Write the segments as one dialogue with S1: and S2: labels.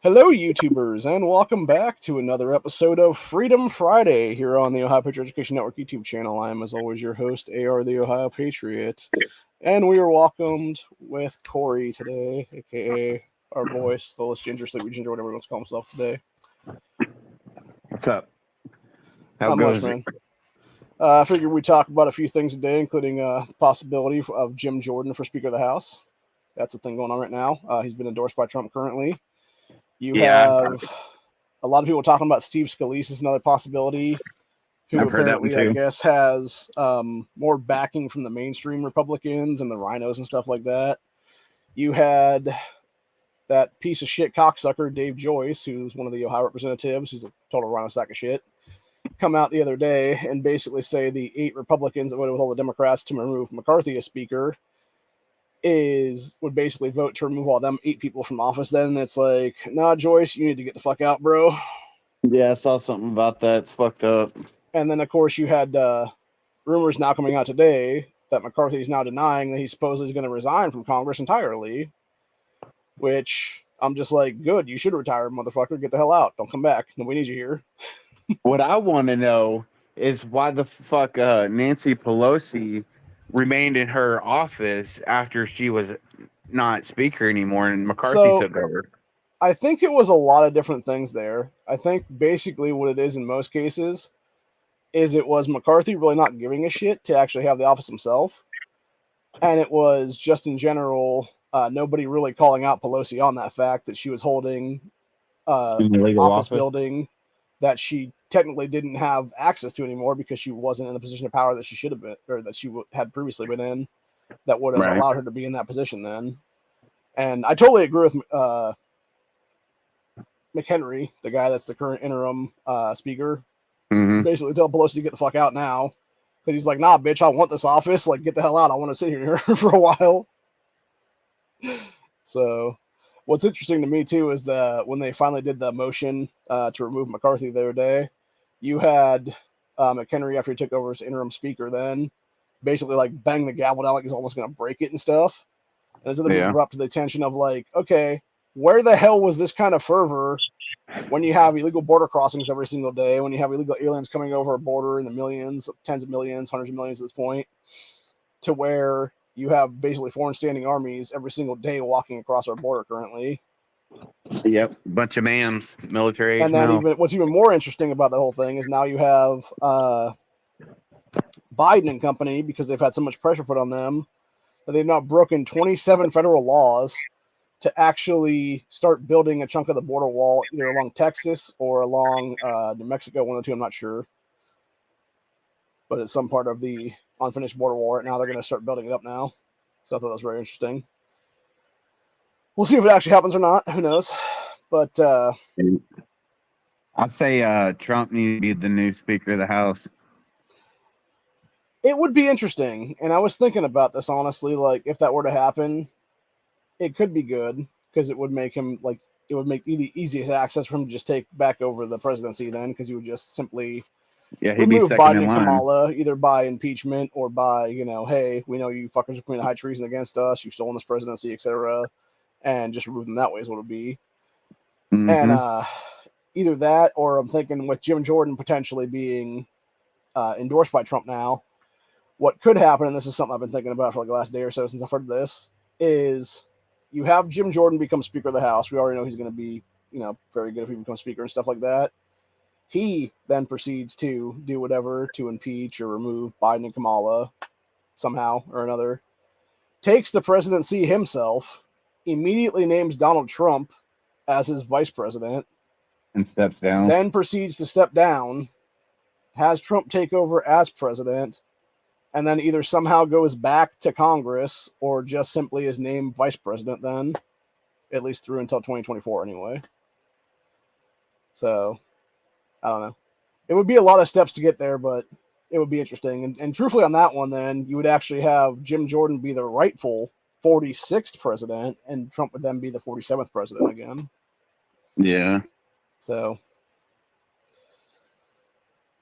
S1: Hello, YouTubers, and welcome back to another episode of Freedom Friday here on the Ohio Patriot Education Network YouTube channel. I am, as always, your host, AR the Ohio Patriot, and we are welcomed with Corey today, aka our boy, Stolus Ginger, Sleepy Ginger, whatever he wants to call himself today.
S2: What's up? How
S1: Not much,
S2: goes it?
S1: man. I figured we'd talk about a few things today, including the possibility of Jim Jordan for Speaker of the House. That's the thing going on right now. He's been endorsed by Trump currently. You have a lot of people talking about Steve Scalise as another possibility, who
S2: I've heard that one
S1: apparently, I
S2: too.
S1: guess, has more backing from the mainstream Republicans and the rhinos and stuff like that. You had that piece of shit cocksucker, Dave Joyce, who's one of the Ohio representatives, who's a total rhino sack of shit, come out the other day and basically say the 8 Republicans that voted with all the Democrats to remove McCarthy as Speaker would basically vote to remove all them 8 people from office. Then it's like, nah, Joyce, you need to get the fuck out, bro.
S2: Yeah, I saw something about that. It's fucked up.
S1: And then, of course, you had rumors now coming out today that McCarthy is now denying that he supposedly is going to resign from Congress entirely, which I'm just like, good, you should retire, motherfucker. Get the hell out. Don't come back. Nobody needs you here.
S2: What I want to know is why the fuck Nancy Pelosi remained in her office after she was not speaker anymore and McCarthy
S1: So
S2: took over.
S1: I think it was a lot of different things there. I think basically what it is in most cases is it was McCarthy really not giving a shit to actually have the office himself. And it was just in general, nobody really calling out Pelosi on that fact that she was holding
S2: Illegal
S1: office
S2: office.
S1: building that she technically didn't have access to anymore because she wasn't in the position of power that she should have been, or that she had previously been in, that would have
S2: Right.
S1: allowed her to be in that position then. And I totally agree with McHenry, the guy that's the current interim speaker, basically tell Pelosi to get the fuck out now. Because he's like, nah, bitch, I want this office. Like, get the hell out. I want to sit here for a while. So, what's interesting to me, too, is that when they finally did the motion to remove McCarthy the other day, you had McHenry, after he took over as interim speaker, then basically, like, bang the gavel down like he's almost going to break it and stuff. And as other people brought up to the attention of, like, okay, where the hell was this kind of fervor when you have illegal border crossings every single day, when you have illegal aliens coming over a border in the millions, tens of millions, hundreds of millions at this point, to where you have basically foreign standing armies every single day walking across our border currently.
S2: Yep, bunch of mans, military age
S1: And then
S2: male.
S1: what's even more interesting about the whole thing is now you have Biden and company, because they've had so much pressure put on them, that they've now broken 27 federal laws to actually start building a chunk of the border wall either along Texas or along New Mexico, one of the two, I'm not sure. But it's some part of the unfinished border wall right now. They're going to start building it up now. So I thought that was very interesting. We'll see if it actually happens or not. Who knows? But
S2: I'd say Trump needs to be the new Speaker of the House.
S1: it would be interesting. And I was thinking about this, honestly. Like, if that were to happen, it could be good because it would make him, like, it would make the easiest access for him to just take back over the presidency then, because he would just simply
S2: He'd be
S1: remove
S2: second
S1: Biden
S2: in
S1: and
S2: line.
S1: Kamala, either by impeachment or by, hey, we know you fuckers are committing high treason against us, you've stolen this presidency, etc., and just remove them that way is what it would be. And either that, or I'm thinking with Jim Jordan potentially being endorsed by Trump now, what could happen, and this is something I've been thinking about for like the last day or so since I've heard this, is you have Jim Jordan become Speaker of the House. We already know he's going to be, very good if he becomes Speaker and stuff like that. He then proceeds to do whatever to impeach or remove Biden and Kamala somehow or another, takes the presidency himself, immediately names Donald Trump as his vice president,
S2: and steps down.
S1: then proceeds to step down, has Trump take over as president, and then either somehow goes back to Congress or just simply is named vice president then, at least through until 2024 anyway. So, I don't know. It would be a lot of steps to get there, but it would be interesting. And truthfully, on that one, then you would actually have Jim Jordan be the rightful 46th president, and Trump would then be the 47th president again.
S2: Yeah.
S1: So,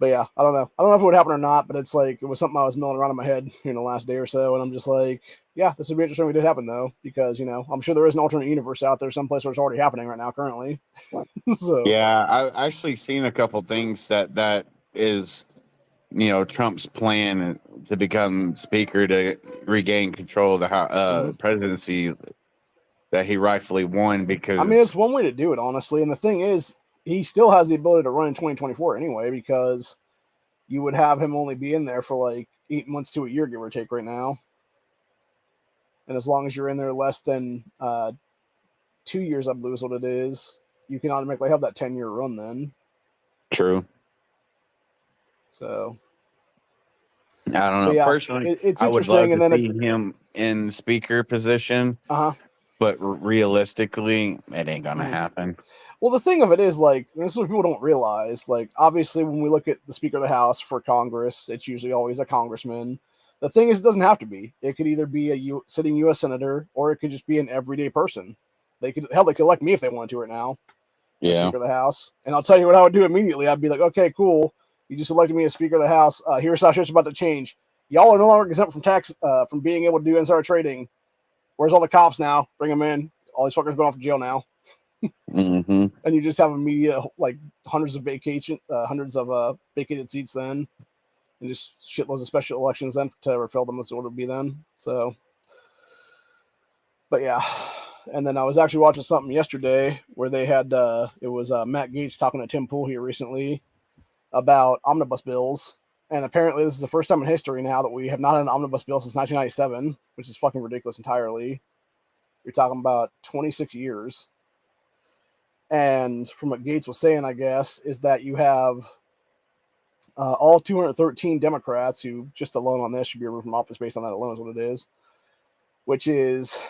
S1: But yeah, I don't know. I don't know if it would happen or not, but it's like it was something I was milling around in my head in the last day or so, and I'm just like, yeah, this would be interesting if it did happen though, because I'm sure there is an alternate universe out there, someplace where it's already happening right now currently. So
S2: Yeah, I actually seen a couple things that is Trump's plan to become speaker to regain control of the presidency that he rightfully won
S1: I mean, it's
S2: because
S1: one way to do it, honestly. And the thing is, he still has the ability to run in 2024 anyway, because you would have him only be in there for like 8 months to a year, give or take, right now. And as long as you're in there less than 2 years, I believe is what it is, you can automatically have that 10-year run then.
S2: True.
S1: So
S2: I don't know.
S1: yeah,
S2: Personally,
S1: it's
S2: I would love
S1: interesting.
S2: to
S1: And then
S2: see him in the speaker position, but realistically, it ain't gonna happen.
S1: Well, the thing of it is, like, this is what people don't realize. Like, obviously, when we look at the Speaker of the House for Congress, it's usually always a congressman. The thing is, it doesn't have to be. It could either be a sitting U.S. senator, or it could just be an everyday person. They could elect me if they wanted to right now, as Speaker of the House. And I'll tell you what I would do immediately. I'd be like, okay, cool. You just elected me as Speaker of the House. Here's how shit's about to change. Y'all are no longer exempt from tax, from being able to do insider trading. Where's all the cops now? Bring them in. All these fuckers going off to jail now.
S2: Mm-hmm.
S1: And you just have immediate like hundreds of vacated seats then, and just shitloads of special elections then to refill them. That's what it would be then. So, but yeah, and then I was actually watching something yesterday where they had it was Matt Gaetz talking to Tim Pool here recently about omnibus bills, and apparently this is the first time in history now that we have not had an omnibus bill since 1997, which is fucking ridiculous entirely. You're talking about 26 years. And from what Gaetz was saying, I guess, is that you have all 213 Democrats who just alone on this should be removed from office based on that alone is what it is, which is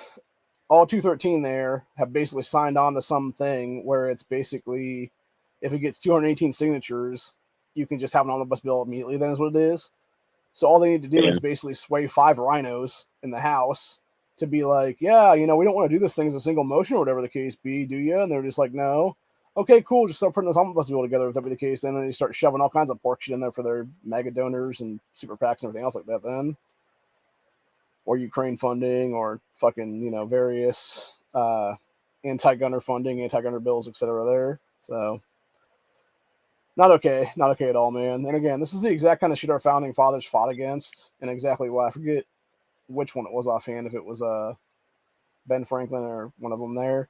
S1: all 213 there have basically signed on to something where it's basically if it gets 218 signatures, you can just have an omnibus bill immediately then is what it is. So all they need to do is basically sway 5 rhinos in the House to be like, yeah, we don't want to do this thing as a single motion or whatever the case be, do you? And they're just like, no. Okay, cool. Just start putting this omnibus bill together if that be the case. Then they start shoving all kinds of pork shit in there for their mega donors and super PACs and everything else like that then. Or Ukraine funding or fucking, various anti-gunner funding, anti-gunner bills, etc. there. So not okay. Not okay at all, man. And again, this is the exact kind of shit our founding fathers fought against and exactly why. I forget which one it was offhand, if it was Ben Franklin or one of them there,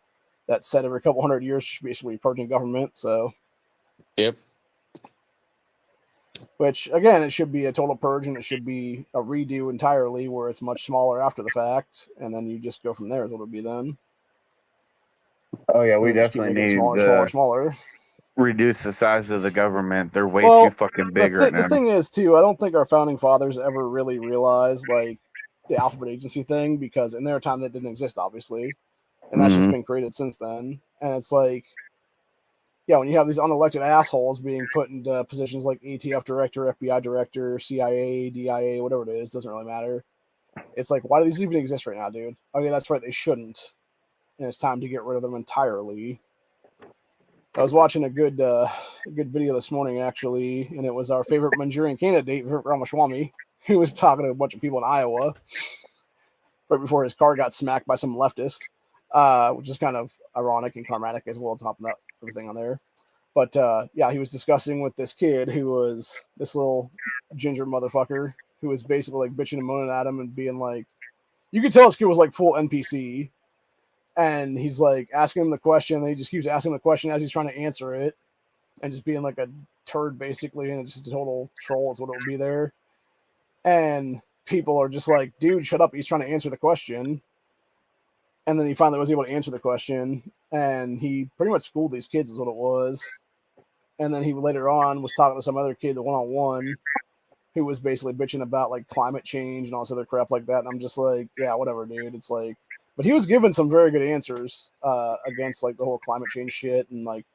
S1: that said every couple hundred years should basically purging government. So,
S2: yep.
S1: Which again, it should be a total purge and it should be a redo entirely, where it's much smaller after the fact, and then you just go from there. Is what it would be then.
S2: Oh yeah, we definitely need
S1: smaller.
S2: Reduce the size of the government. They're way too fucking big right now.
S1: The thing is, too, I don't think our founding fathers ever really realized like the alphabet agency thing, because in their time that didn't exist, obviously, and that's just been created since then. And it's like, yeah, when you have these unelected assholes being put into positions like ATF director, FBI director, CIA, DIA, whatever it is, doesn't really matter. It's like, why do these even exist right now, dude? Okay, that's right, they shouldn't, and it's time to get rid of them entirely. I was watching a good video this morning, actually, and it was our favorite Manchurian candidate, Ramaswamy, who was talking to a bunch of people in Iowa right before his car got smacked by some leftist, which is kind of ironic and karmatic as well, topping up everything on there. But yeah, he was discussing with this kid who was this little ginger motherfucker who was basically like bitching and moaning at him and being like, you could tell this kid was like full NPC. And he's like asking him the question, and he just keeps asking him the question as he's trying to answer it, and just being like a turd basically, and it's just a total troll is what it would be there. And people are just like, dude, shut up, he's trying to answer the question. And then he finally was able to answer the question, and he pretty much schooled these kids is what it was. And then he later on was talking to some other kid, the one-on-one, who was basically bitching about like climate change and all this other crap like that. And I'm just like, yeah, whatever, dude. It's like, but he was given some very good answers against like the whole climate change shit and like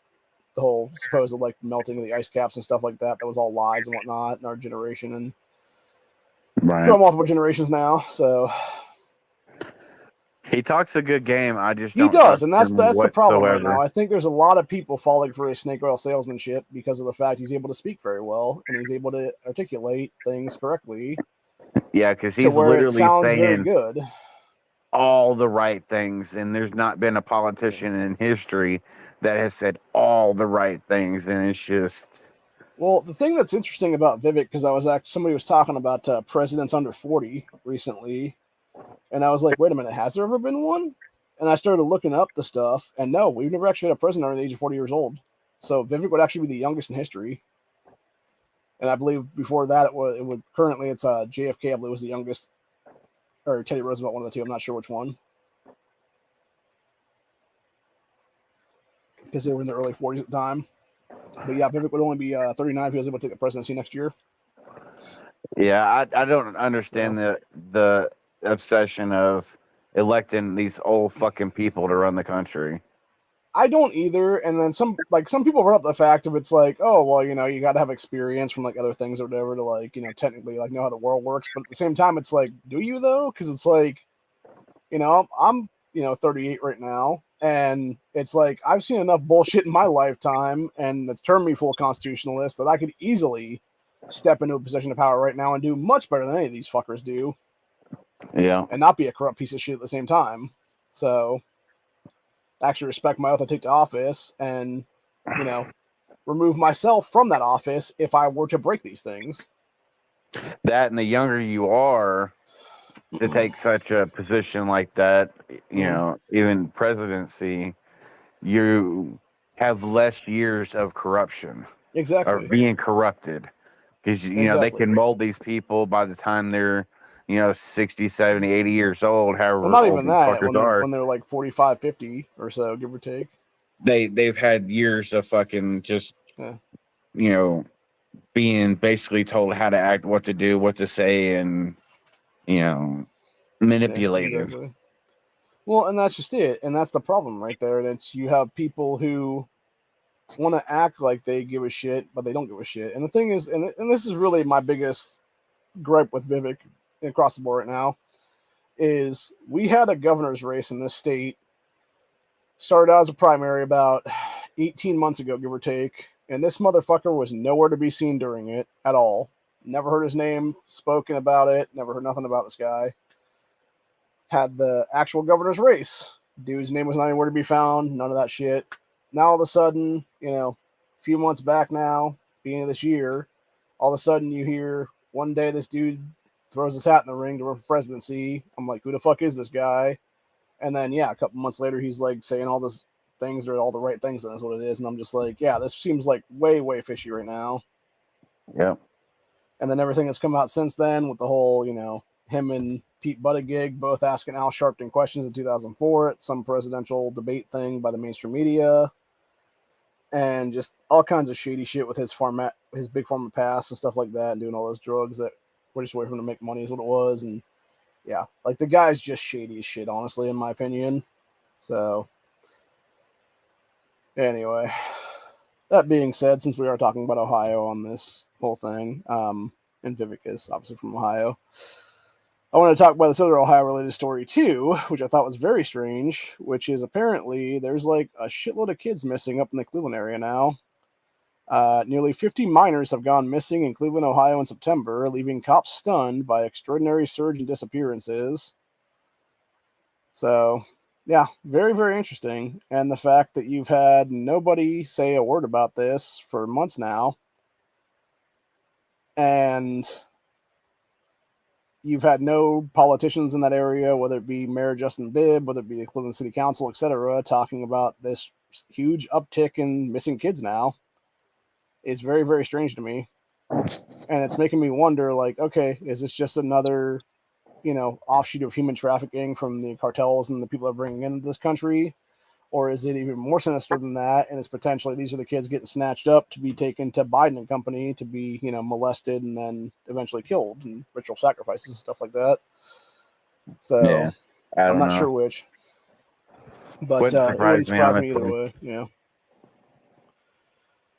S1: the whole supposed like melting of the ice caps and stuff like that. That was all lies and whatnot in our generation, and
S2: right.
S1: multiple generations now. So
S2: He talks a good game. I just
S1: He
S2: don't
S1: does,
S2: trust
S1: and that's
S2: him
S1: the problem right now.
S2: whatsoever.
S1: I think there's a lot of people falling for his snake oil salesmanship because of the fact he's able to speak very well and he's able to articulate things correctly.
S2: Yeah, because
S1: to
S2: he's
S1: where it
S2: literally
S1: sounds very
S2: saying
S1: good.
S2: all the right things, and there's not been a politician in history that has said all the right things, and it's just.
S1: Well, the thing that's interesting about Vivek, because somebody was talking about presidents under 40 recently, and I was like, wait a minute, has there ever been one? And I started looking up the stuff, and no, we've never actually had a president under the age of 40 years old. So Vivek would actually be the youngest in history. And I believe before that it would currently it's JFK, I believe, was the youngest, or Teddy Roosevelt, one of the two. I'm not sure which one, because they were in their early 40s at the time. But yeah, Vivek would only be 39 if he was able to take the presidency next year.
S2: Yeah, I don't understand the obsession of electing these old fucking people to run the country.
S1: I don't either. And then some people brought up the fact of it's like, oh, well, you got to have experience from like other things or whatever to technically like know how the world works. But at the same time, it's like, do you though? Because it's like, I'm 38 right now, and it's like I've seen enough bullshit in my lifetime, and that's turned me full constitutionalist that I could easily step into a position of power right now and do much better than any of these fuckers do.
S2: Yeah,
S1: and not be a corrupt piece of shit at the same time. So actually respect my oath I take to office and, remove myself from that office if I were to break these things.
S2: That, and the younger you are to take such a position like that, even presidency, you have less years of corruption or
S1: Exactly.
S2: being corrupted, because they can mold these people by the time they're 60, 70, 80 years old, however
S1: Well, not
S2: old
S1: even
S2: these
S1: that
S2: fuckers are.
S1: when they're like 45, 50 or so, give or take.
S2: They've had years of fucking just being basically told how to act, what to do, what to say, and manipulated.
S1: Yeah, exactly. Well, and that's just it, and that's the problem right there. And it's you have people who want to act like they give a shit, but they don't give a shit. And the thing is, and this is really my biggest gripe with Vivek across the board right now, is we had a governor's race in this state. Started out as a primary about 18 months ago, give or take, and this motherfucker was nowhere to be seen during it at all. Never heard his name spoken about it. Never heard nothing about this guy. Had the actual governor's race. Dude's name was not anywhere to be found. None of that shit. Now all of a sudden, a few months back now, beginning of this year, all of a sudden you hear one day this dude throws his hat in the ring to run for presidency. I'm like, who the fuck is this guy? And then, a couple months later, he's like saying all this things are all the right things, and that's what it is. And I'm just like, yeah, this seems like way, way fishy right now.
S2: Yeah.
S1: And then everything that's come out since then with the whole, him and Pete Buttigieg both asking Al Sharpton questions in 2004 at some presidential debate thing by the mainstream media, and just all kinds of shady shit with his big pharma pass and stuff like that, and doing all those drugs that were just a way for him to make money is what it was. And yeah, like the guy's just shady as shit, honestly, in my opinion. So anyway, that being said, since we are talking about Ohio on this whole thing, and Vivek is obviously from Ohio, I want to talk about this other Ohio-related story too, which I thought was very strange, which is apparently there's like a shitload of kids missing up in the Cleveland area now. Nearly 50 minors have gone missing in Cleveland, Ohio in September, leaving cops stunned by extraordinary surge in disappearances. So, yeah, very, very interesting. And the fact that you've had nobody say a word about this for months now, and you've had no politicians in that area, whether it be Mayor Justin Bibb, whether it be the Cleveland City Council, etc., talking about this huge uptick in missing kids now, is very, very strange to me. And it's making me wonder, like, okay, is this just another, offshoot of human trafficking from the cartels and the people that are bringing into this country? Or is it even more sinister than that? And it's potentially these are the kids getting snatched up to be taken to Biden and company to be, molested and then eventually killed and ritual sacrifices and stuff like that. So
S2: yeah,
S1: I'm not
S2: know.
S1: sure which. But it wouldn't surprise me either way,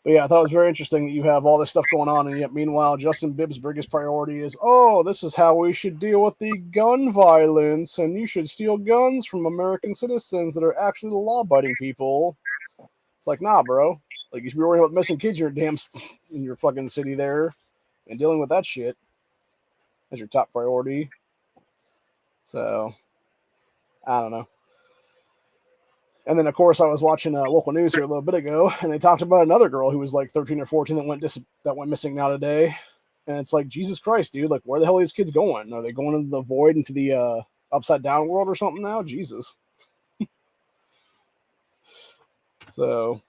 S1: But But yeah, I thought it was very interesting that you have all this stuff going on, and yet meanwhile, Justin Bibb's biggest priority is, oh, this is how we should deal with the gun violence, and you should steal guns from American citizens that are actually the law-abiding people. It's like, nah, bro. Like, you should be worrying about missing kids in your fucking city there, and dealing with that shit as your top priority. So, I don't know. And then, of course, I was watching local news here a little bit ago, and they talked about another girl who was like 13 or 14 that went missing now today. And it's like, Jesus Christ, dude! Like, where the hell are these kids going? Are they going into the void, into the upside down world or something now? Jesus. So,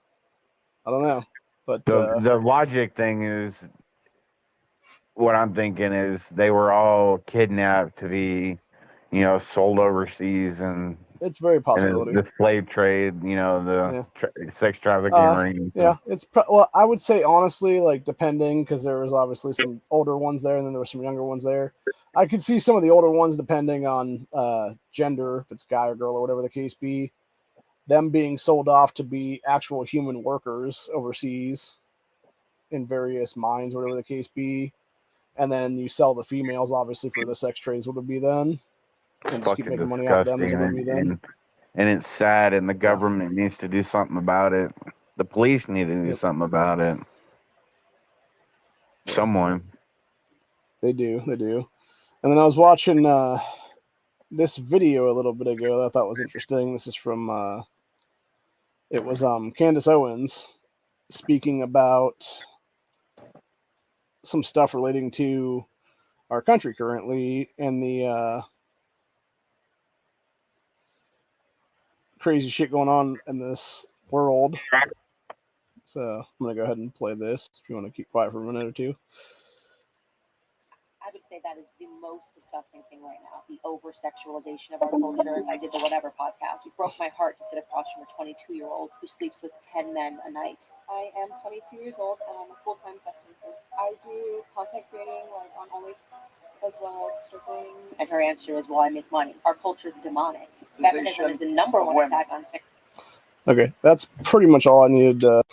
S1: I don't know, but
S3: the logic thing is, what I'm thinking is they were all kidnapped to be, sold overseas, and
S1: it's very possibility.
S3: The slave trade, the sex trafficking ring.
S1: Yeah, well, I would say honestly, like, depending, because there was obviously some older ones there, and then there were some younger ones there. I could see some of the older ones, depending on gender, if it's guy or girl or whatever the case be, them being sold off to be actual human workers overseas in various mines, whatever the case be, and then you sell the females, obviously, for the sex trades, would it be then? And just keep making money off them, as it would be then.
S3: And it's sad, and the government needs to do something about it. The police need to do something about it. Someone.
S1: They do. And then I was watching this video a little bit ago that I thought was interesting. This is from it was Candace Owens speaking about some stuff relating to our country currently and the crazy shit going on in this world. So I'm going to go ahead and play this if you want to keep quiet for a minute or two.
S4: I would say that is the most disgusting thing right now, the over-sexualization of our culture. I did the Whatever podcast. It broke my heart to sit across from a 22-year-old who sleeps with 10 men a night.
S5: I am 22 years old, and I'm a full-time sex worker. I do content creating, like, on OnlyFans, as well as stripping.
S4: And her answer is, well, I make money. Our culture is demonic. Feminism is the number one attack on sex.
S1: Okay, that's pretty much all I needed to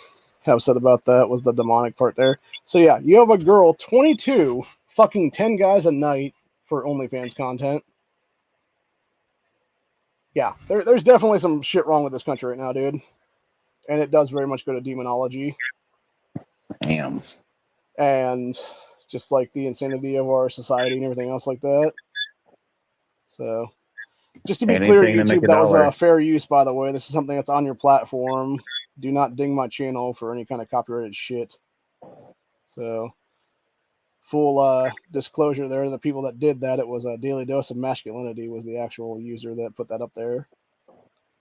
S1: have said about that, was the demonic part there. So yeah, you have a girl, 22, fucking 10 guys a night for OnlyFans content. Yeah, there's definitely some shit wrong with this country right now, dude. And it does very much go to demonology.
S3: Damn.
S1: And just like the insanity of our society and everything else like that. So, just to be clear, YouTube, that was a fair use, by the way. This is something that's on your platform. Do not ding my channel for any kind of copyrighted shit. So, full disclosure there, the people that did that, it was a Daily Dose of Masculinity was the actual user that put that up there.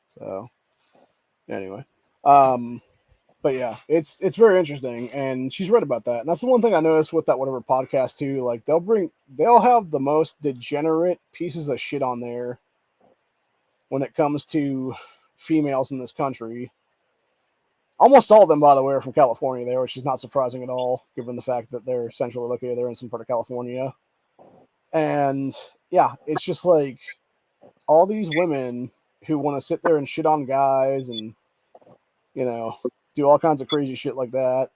S1: So, anyway. But yeah, it's very interesting, and she's right about that. And that's the one thing I noticed with that Whatever podcast too. Like, they'll have the most degenerate pieces of shit on there when it comes to females in this country. Almost all of them, by the way, are from California there, which is not surprising at all, given the fact that they're centrally located there in some part of California. And yeah, it's just like all these women who want to sit there and shit on guys and, do all kinds of crazy shit like that,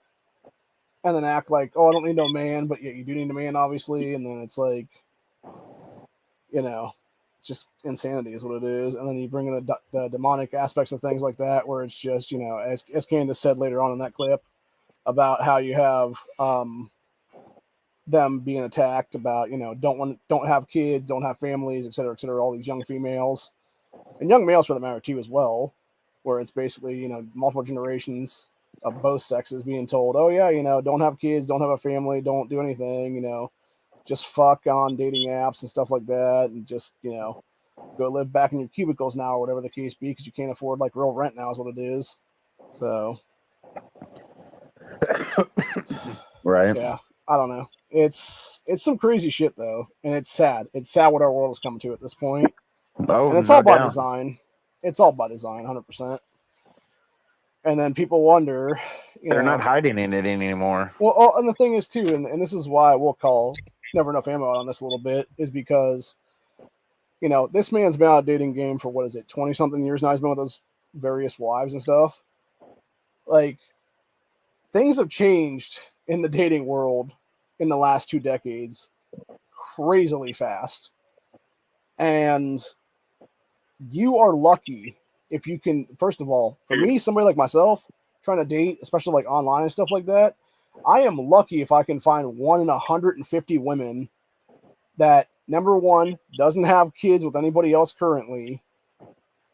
S1: and then act like, oh, I don't need no man, but yet you do need a man, obviously. And then it's like, just insanity is what it is. And then you bring in the demonic aspects of things like that, where it's just, as Candace said later on in that clip about how you have them being attacked about, don't have kids, don't have families, et cetera, all these young females and young males for the matter too as well, where it's basically, multiple generations of both sexes being told, oh yeah, don't have kids, don't have a family, don't do anything, just fuck on dating apps and stuff like that, and just, go live back in your cubicles now or whatever the case be, because you can't afford like real rent now is what it is. So
S3: right.
S1: Yeah, I don't know. It's some crazy shit though, and it's sad. It's sad what our world has come to at this point.
S3: Oh,
S1: and it's all by design. It's all by design, 100%. And then people wonder,
S3: they're not hiding in it anymore.
S1: Well, and the thing is too, and this is why we'll call Never Enough Ammo on this a little bit, is because, this man's been out of dating game for, 20-something years now. He's been with those various wives and stuff. Like, things have changed in the dating world in the last 2 decades crazily fast. And you are lucky if you can, first of all, for me, somebody like myself, trying to date, especially like online and stuff like that, I am lucky if I can find 1 in 150 women that, number one, doesn't have kids with anybody else currently.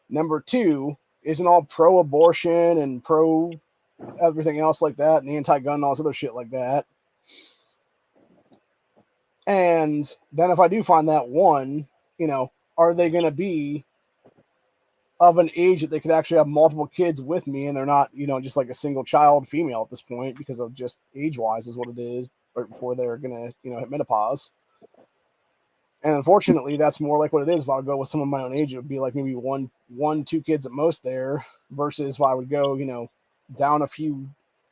S1: Number two, isn't all pro-abortion and pro everything else like that, and anti-gun and all this other shit like that. And then if I do find that one, you know, are they going to be of an age that they could actually have multiple kids with me, and they're not, you know, just like a single child female at this point because of just age-wise is what it is, right before they're going to, you know, hit menopause. And unfortunately, that's more like what it is. If I would go with someone my own age, it would be like maybe one, 2 kids at most there, versus if I would go, you know, down a few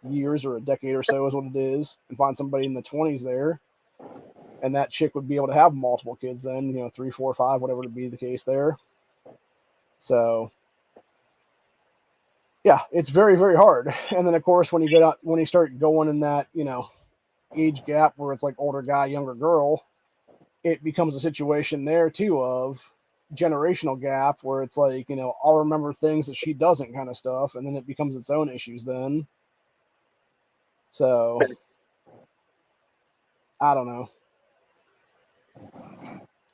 S1: years or a decade or so is what it is, and find somebody in the 20s there. And that chick would be able to have multiple kids then, you know, 3, 4, 5, whatever would be the case there. So, yeah, it's very, very hard. And then, of course, when you get out, when you start going in that, you know, age gap where it's like older guy, younger girl, it becomes a situation there too of generational gap where it's like, you know, I'll remember things that she doesn't kind of stuff. And then it becomes its own issues then. So I don't know.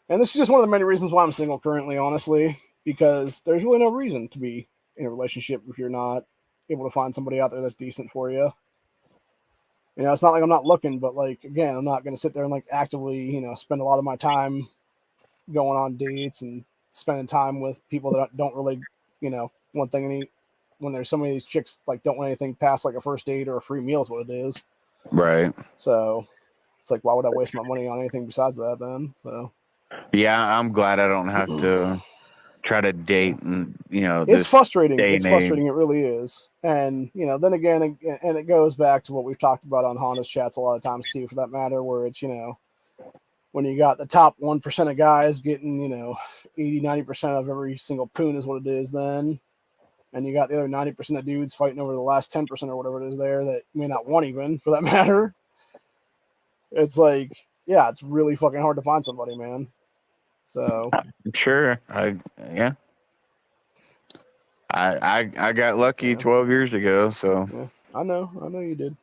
S1: And this is just one of the many reasons why I'm single currently, honestly, because there's really no reason to be in a relationship if you're not able to find somebody out there that's decent for you. You know, it's not like I'm not looking, but like, again, I'm not going to sit there and like actively, you know, spend a lot of my time going on dates and spending time with people that don't really, you know, want thing when there's so many of these chicks like don't want anything past like a first date or a free meal is what it is.
S3: Right.
S1: So it's like, why would I waste my money on anything besides that then? So
S3: yeah, I'm glad I don't have to try to date, and you know,
S1: it's frustrating.
S3: It's
S1: frustrating. It really is. And you know, then again, and it goes back to what we've talked about on Honda's chats a lot of times too, for that matter, where it's, you know, when you got the top 1% of guys getting, you know, 80-90% of every single poon is what it is then, and you got the other 90% of dudes fighting over the last 10% or whatever it is there that may not want even, for that matter. It's like, yeah, it's really fucking hard to find somebody, man. So
S3: sure, I got lucky 12 years ago, so
S1: yeah, I know you did.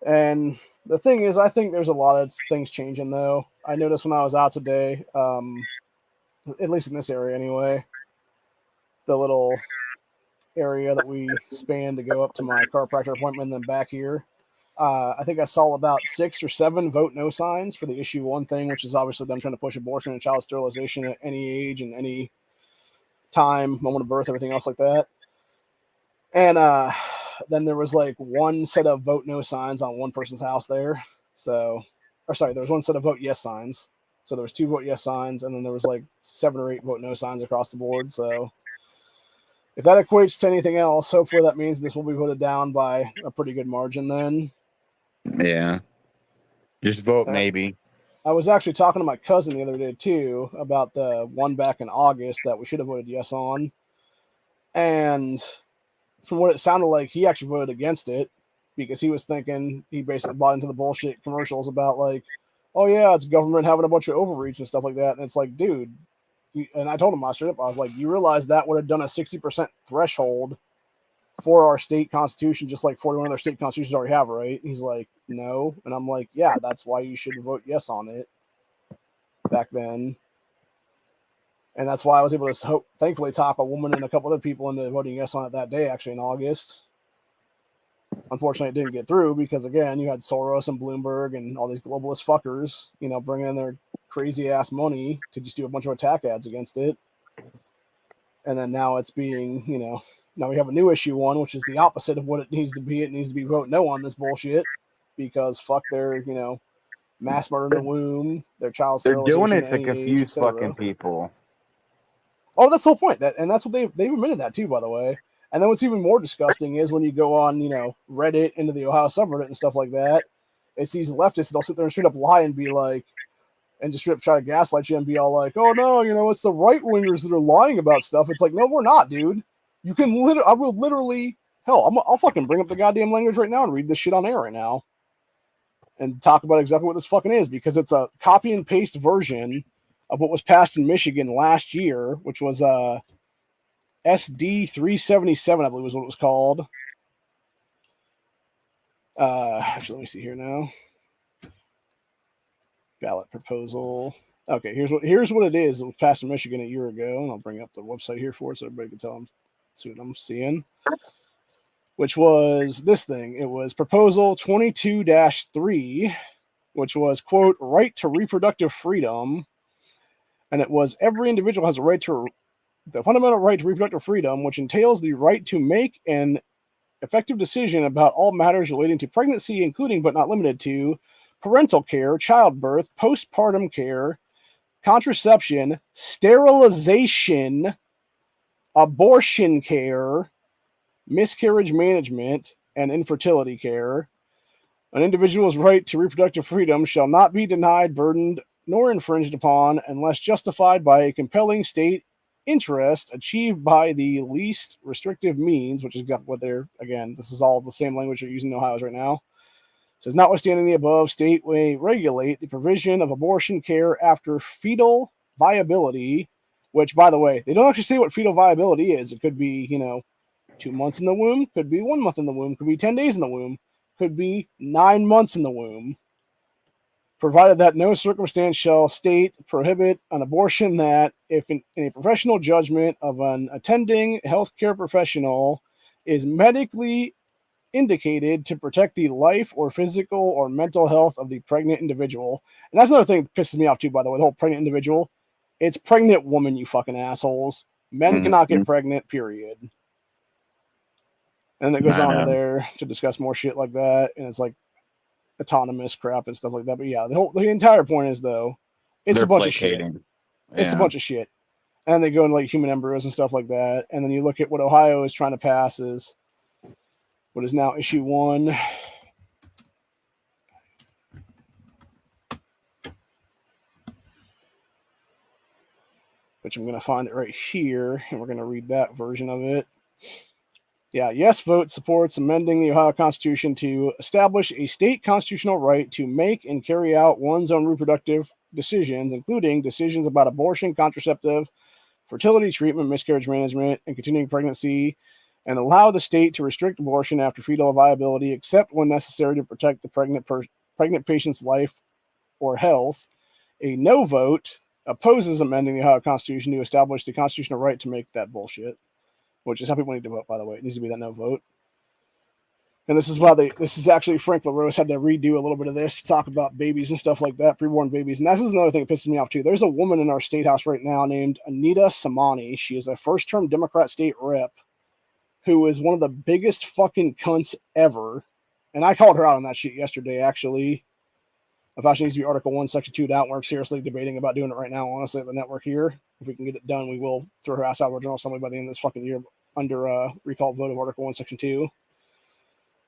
S1: And the thing is, I think there's a lot of things changing though. I noticed when I was out today, at least in this area anyway, the little area that we spanned to go up to my chiropractor appointment and then back here. I think I saw about 6 or 7 vote no signs for the issue 1 thing, which is obviously them trying to push abortion and child sterilization at any age and any time, moment of birth, everything else like that. And then there was like 1 set of vote no signs on 1 person's house there. So, or sorry, there was 1 set of vote yes signs. So there was 2 vote yes signs, and then there was like 7 or 8 vote no signs across the board. So if that equates to anything else, hopefully that means this will be voted down by a pretty good margin then.
S3: yeah, just vote maybe.
S1: I was actually talking to my cousin the other day too about the one back in August that we should have voted yes on. And from what it sounded like, he actually voted against it because he was thinking, he basically bought into the bullshit commercials about like, oh yeah, it's government having a bunch of overreach and stuff like that. And it's like, dude, and I told him, I was like, you realize that would have done a 60% threshold for our state constitution, just like 41 other state constitutions already have, right? He's like, no. And I'm like, yeah, that's why you should vote yes on it back then. And that's why I was able to thankfully talk a woman and a couple other people into voting yes on it that day, actually in August. Unfortunately, it didn't get through because, again, you had Soros and Bloomberg and all these globalist fuckers, you know, bringing in their crazy ass money to just do a bunch of attack ads against it. And then now it's being, you know, now we have a new issue 1, which is the opposite of what it needs to be. It needs to be vote no on this bullshit because fuck their, you know, mass murder in the womb, their child sterilization.
S3: They're doing it to confuse fucking people.
S1: Oh, that's the whole point. And that's what they've admitted that too, by the way. And then what's even more disgusting is when you go on, you know, Reddit into the Ohio subreddit and stuff like that, it's these leftists, they'll sit there and straight up lie and be like, and just straight up try to gaslight you and be all like, oh no, you know, it's the right wingers that are lying about stuff. It's like, no, we're not, dude. You can I will literally Hell, I'll fucking bring up the goddamn language right now and read this shit on air right now and talk about exactly what this fucking is, because it's a copy and paste version of what was passed in Michigan last year, which was SD 377, I believe was what it was called. Actually, let me see here now. Ballot proposal. Okay, here's what it is. It was passed in Michigan a year ago, and I'll bring up the website here for it so everybody can tell them, see what I'm seeing. Which was this thing. It was Proposal 22-3, which was, quote, right to reproductive freedom. And it was every individual has a right to the fundamental right to reproductive freedom, which entails the right to make an effective decision about all matters relating to pregnancy, including but not limited to parental care, childbirth, postpartum care, contraception, sterilization, abortion care, miscarriage management, and infertility care. An individual's right to reproductive freedom shall not be denied, burdened, nor infringed upon unless justified by a compelling state interest achieved by the least restrictive means, which is what they're, again, this is all the same language they're using in Ohio right now. It says, notwithstanding the above, state may regulate the provision of abortion care after fetal viability, which, by the way, they don't actually say what fetal viability is. It could be, 2 months in the womb, could be 1 month in the womb, could be 10 days in the womb, could be 9 months in the womb, provided that no circumstance shall state prohibit an abortion that, if in a professional judgment of an attending healthcare professional, is medically indicated to protect the life or physical or mental health of the pregnant individual. And that's another thing that pisses me off too, by the way, the whole pregnant individual. It's pregnant woman, you fucking assholes. Men cannot get pregnant, period. And it goes on there to discuss more shit like that. And it's like autonomous crap and stuff like that. But yeah, the entire point is, though, it's a bunch of shit. It's a bunch of shit. And they go into like human embryos and stuff like that. And then you look at what Ohio is trying to pass is what is now issue 1. Which I'm going to find it right here. And we're going to read that version of it. Yeah, yes vote supports amending the Ohio Constitution to establish a state constitutional right to make and carry out one's own reproductive decisions, including decisions about abortion, contraceptive, fertility treatment, miscarriage management, and continuing pregnancy, and allow the state to restrict abortion after fetal viability, except when necessary to protect the pregnant patient's life or health. A no vote opposes amending the Ohio Constitution to establish the constitutional right to make that bullshit. Which is how people need to vote, by the way. It needs to be that no vote. And this is why this is actually Frank LaRose had to redo a little bit of this to talk about babies and stuff like that, preborn babies. And this is another thing that pisses me off too. There's a woman in our state house right now named Anita Samani. She is a first-term Democrat state rep who is one of the biggest fucking cunts ever. And I called her out on that shit yesterday, actually. If actually needs to be Article 1, Section 2 down, we're seriously debating about doing it right now, honestly, at the network here. If we can get it done, we will throw her ass out of our General Assembly by the end of this fucking year under recall vote of Article 1, Section 2.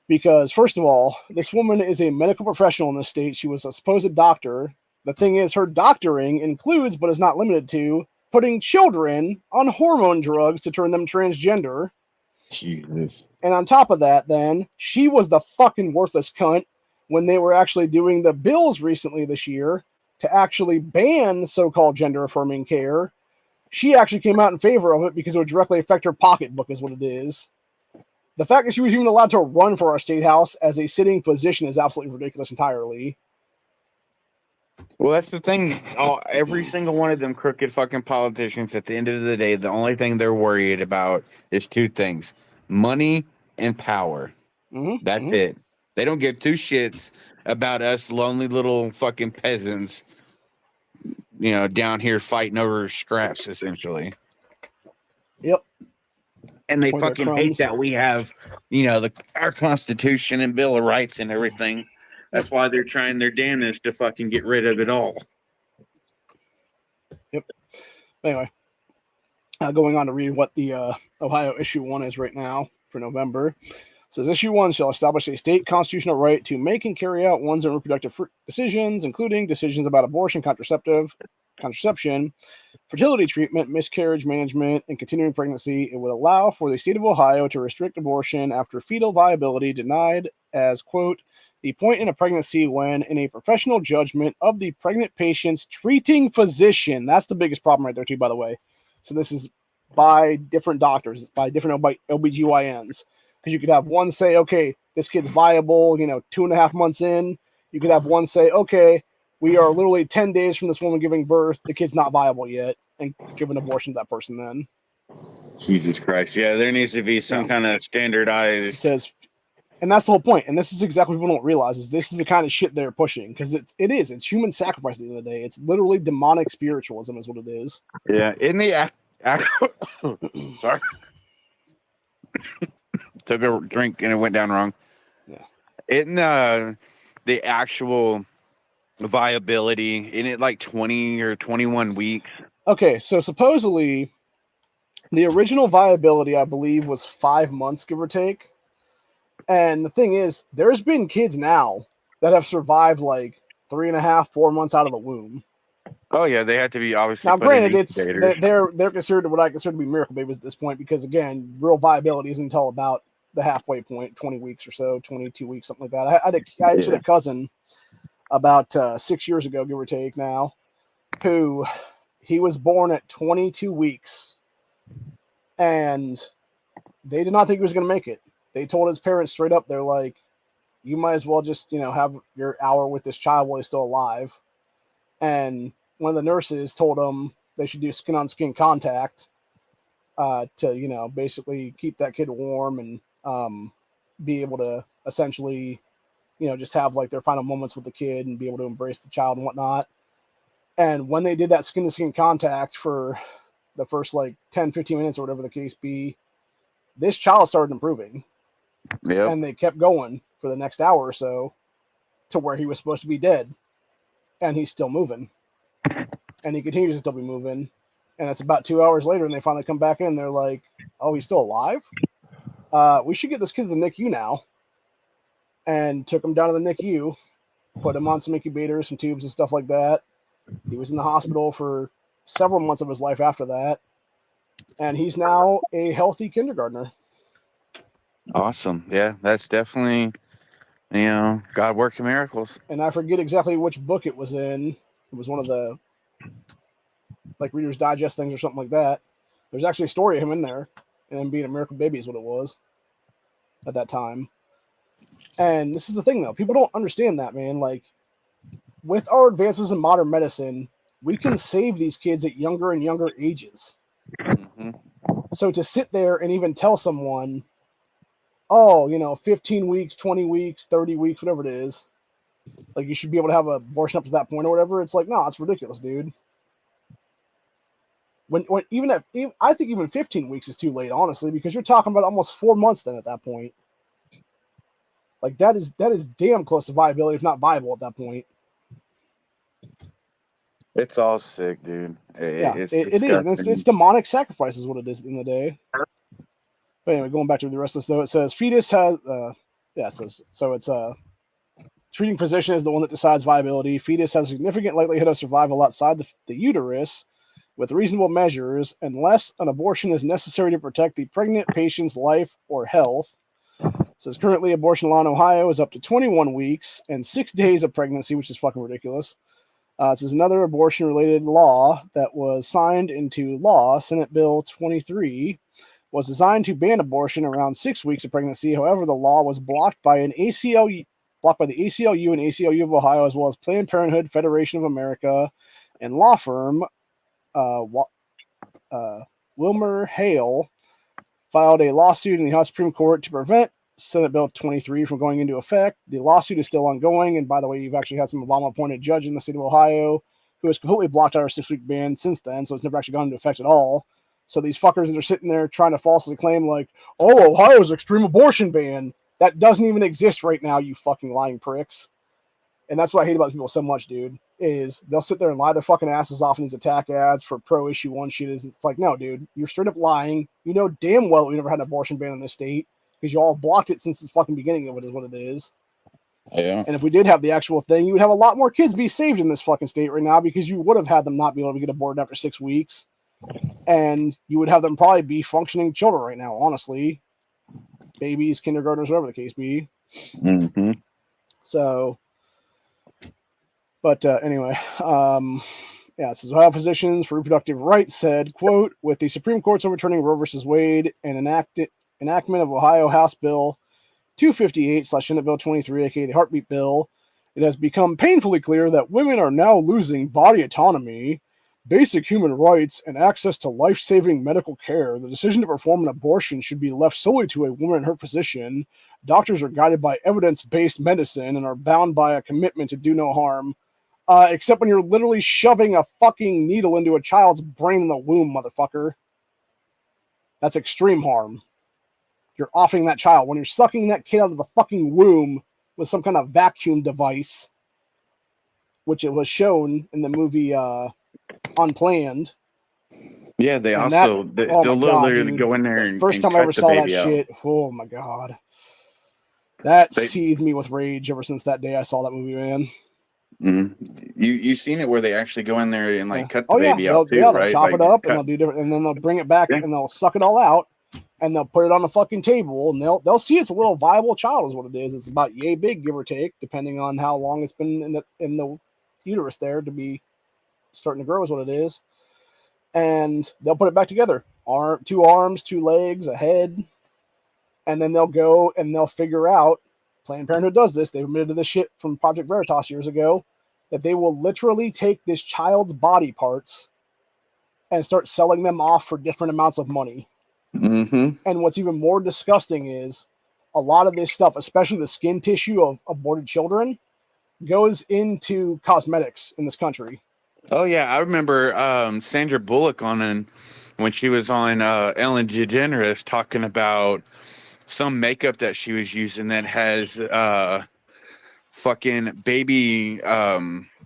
S1: Because, first of all, this woman is a medical professional in this state. She was a supposed doctor. The thing is, her doctoring includes, but is not limited to, putting children on hormone drugs to turn them transgender.
S2: Jesus.
S1: And on top of that, then, she was the fucking worthless cunt when they were actually doing the bills recently this year to actually ban so-called gender-affirming care. She actually came out in favor of it because it would directly affect her pocketbook, is what it is. The fact that she was even allowed to run for our state house as a sitting position is absolutely ridiculous entirely.
S2: Well, that's the thing. Every single one of them crooked fucking politicians, at the end of the day, the only thing they're worried about is two things: money and power. That's it. They don't give two shits about us lonely little fucking peasants, down here fighting over scraps, essentially.
S1: Yep.
S2: And they fucking hate that we have, our Constitution and Bill of Rights and everything. That's why they're trying their damnedest to fucking get rid of it all.
S1: Yep. Anyway, going on to read what the Ohio issue 1 is right now for November. It says issue 1 shall establish a state constitutional right to make and carry out one's own reproductive decisions, including decisions about abortion, contraception, fertility treatment, miscarriage management, and continuing pregnancy. It would allow for the state of Ohio to restrict abortion after fetal viability denied as, quote, the point in a pregnancy when, in a professional judgment of the pregnant patient's treating physician, that's the biggest problem right there too, by the way. So this is by different doctors, by different OBGYNs, because you could have one say, okay, this kid's viable, 2.5 months in. You could have one say, okay, we are literally 10 days from this woman giving birth. The kid's not viable yet, and give an abortion to that person then.
S2: Jesus Christ. Yeah, there needs to be some kind of standardized.
S1: It says, and that's the whole point. And this is exactly what people don't realize is this is the kind of shit they're pushing, because it's human sacrifice at the end of the day. It's literally demonic spiritualism is what it is.
S2: Yeah, in the sorry. Took a drink and it went down wrong.
S1: Yeah.
S2: In the actual viability, in it like 20 or 21 weeks.
S1: Okay, so supposedly the original viability, I believe, was 5 months, give or take. And the thing is, there's been kids now that have survived like 3.5, 4 months out of the womb.
S2: Oh yeah, they had to be obviously.
S1: Now, granted, they're considered what I consider to be miracle babies at this point, because again, real viability isn't until about the halfway point, 20 weeks or so, 22 weeks, something like that. I actually had a cousin about 6 years ago, give or take now, who he was born at 22 weeks, and they did not think he was going to make it. They told his parents straight up, they're like, you might as well just, have your hour with this child while he's still alive. And one of the nurses told them they should do skin-on-skin contact to, basically keep that kid warm and be able to essentially, just have like their final moments with the kid and be able to embrace the child and whatnot. And when they did that skin-to-skin contact for the first like 10, 15 minutes or whatever the case be, this child started improving.
S2: Yep.
S1: And they kept going for the next hour or so to where he was supposed to be dead. And he's still moving. And he continues to still be moving. And it's about 2 hours later, and they finally come back in. They're like, oh, he's still alive? We should get this kid to the NICU now. And took him down to the NICU, put him on some incubators, some tubes and stuff like that. He was in the hospital for several months of his life after that. And he's now a healthy kindergartner.
S2: Awesome. Yeah, that's definitely, God working miracles.
S1: And I forget exactly which book it was in. It was one of the like Reader's Digest things or something like that. There's actually a story of him in there, and him being a miracle baby is what it was at that time. And this is the thing, though. People don't understand that, man. Like, with our advances in modern medicine, we can save these kids at younger and younger ages.
S2: Mm-hmm.
S1: So to sit there and even tell someone, oh, 15 weeks, 20 weeks, 30 weeks, whatever it is, like you should be able to have an abortion up to that point or whatever. It's like, no, it's ridiculous, dude. When I think even 15 weeks is too late, honestly, because you're talking about almost 4 months then at that point. Like that is damn close to viability, if not viable at that point.
S2: It's all sick, dude.
S1: It is. It's demonic sacrifice is what it is at the end of the day. But anyway, going back to the rest of this, though, it says fetus has, it's treating physician is the one that decides viability. Fetus has a significant likelihood of survival outside the uterus with reasonable measures, unless an abortion is necessary to protect the pregnant patient's life or health. It says currently abortion law in Ohio is up to 21 weeks and 6 days of pregnancy, which is fucking ridiculous. This is another abortion-related law that was signed into law. Senate Bill 23 was designed to ban abortion around 6 weeks of pregnancy. However, the law was blocked by the ACLU and ACLU of Ohio, as well as Planned Parenthood Federation of America and law firm Wilmer Hale filed a lawsuit in the House Supreme Court to prevent Senate Bill 23 from going into effect. The lawsuit is still ongoing, and by the way, you've actually had some Obama-appointed judge in the state of Ohio who has completely blocked out our 6-week ban since then, so it's never actually gone into effect at all. So these fuckers that are sitting there trying to falsely claim like, oh, Ohio's extreme abortion ban, that doesn't even exist right now, you fucking lying pricks. And that's what I hate about people so much, dude, is they'll sit there and lie their fucking asses off in these attack ads for pro-issue one shit. It's like, no, dude, you're straight up lying. You know damn well we never had an abortion ban in this state because you all blocked it since the fucking beginning of it is what it is.
S2: Yeah.
S1: And if we did have the actual thing, you would have a lot more kids be saved in this fucking state right now because you would have had them not be able to get aborted after 6 weeks. And you would have them probably be functioning children right now, honestly. Babies, kindergartners, whatever the case be.
S2: Mm-hmm.
S1: So, but anyway, yeah, it says Ohio Physicians for Reproductive Rights said, quote, with the Supreme Court's overturning Roe versus Wade and enactment of Ohio House Bill 258/Senate Bill 23, aka the Heartbeat Bill, it has become painfully clear that women are now losing body autonomy, basic human rights, and access to life-saving medical care. The decision to perform an abortion should be left solely to a woman and her physician. Doctors are guided by evidence-based medicine and are bound by a commitment to do no harm. Except when you're literally shoving a fucking needle into a child's brain in the womb, motherfucker. That's extreme harm. You're offing that child. When you're sucking that kid out of the fucking womb with some kind of vacuum device, which it was shown in the movie Unplanned.
S2: Yeah, they
S1: And
S2: also
S1: that- oh
S2: they'll
S1: my God,
S2: literally
S1: dude.
S2: go in there and
S1: First time I
S2: cut
S1: ever
S2: the
S1: saw that
S2: baby out.
S1: shit, oh my God. That
S2: They-
S1: seethed me with rage ever since that day I saw that movie, man.
S2: You seen it where they actually go in there and like
S1: Yeah.
S2: cut the
S1: Oh, yeah.
S2: baby out too,
S1: they'll
S2: right?
S1: chop
S2: Like,
S1: it up
S2: cut-
S1: and they'll do different, and then they'll bring it back
S2: Yeah.
S1: and they'll suck it all out and they'll put it on the fucking table and they'll see it's a little viable child is what it is. It's about yay big, give or take, depending on how long it's been in the uterus there to be starting to grow is what it is. And they'll put it back together. 2 arms, 2 legs, a head, and then they'll go and they'll figure out. Planned Parenthood does this. They admitted to this shit from Project Veritas years ago that they will literally take this child's body parts and start selling them off for different amounts of money.
S2: Mm-hmm.
S1: And what's even more disgusting is a lot of this stuff, especially the skin tissue of aborted children, goes into cosmetics in this country.
S2: Oh yeah, I remember Sandra Bullock when she was on Ellen DeGeneres talking about some makeup that she was using that has fucking baby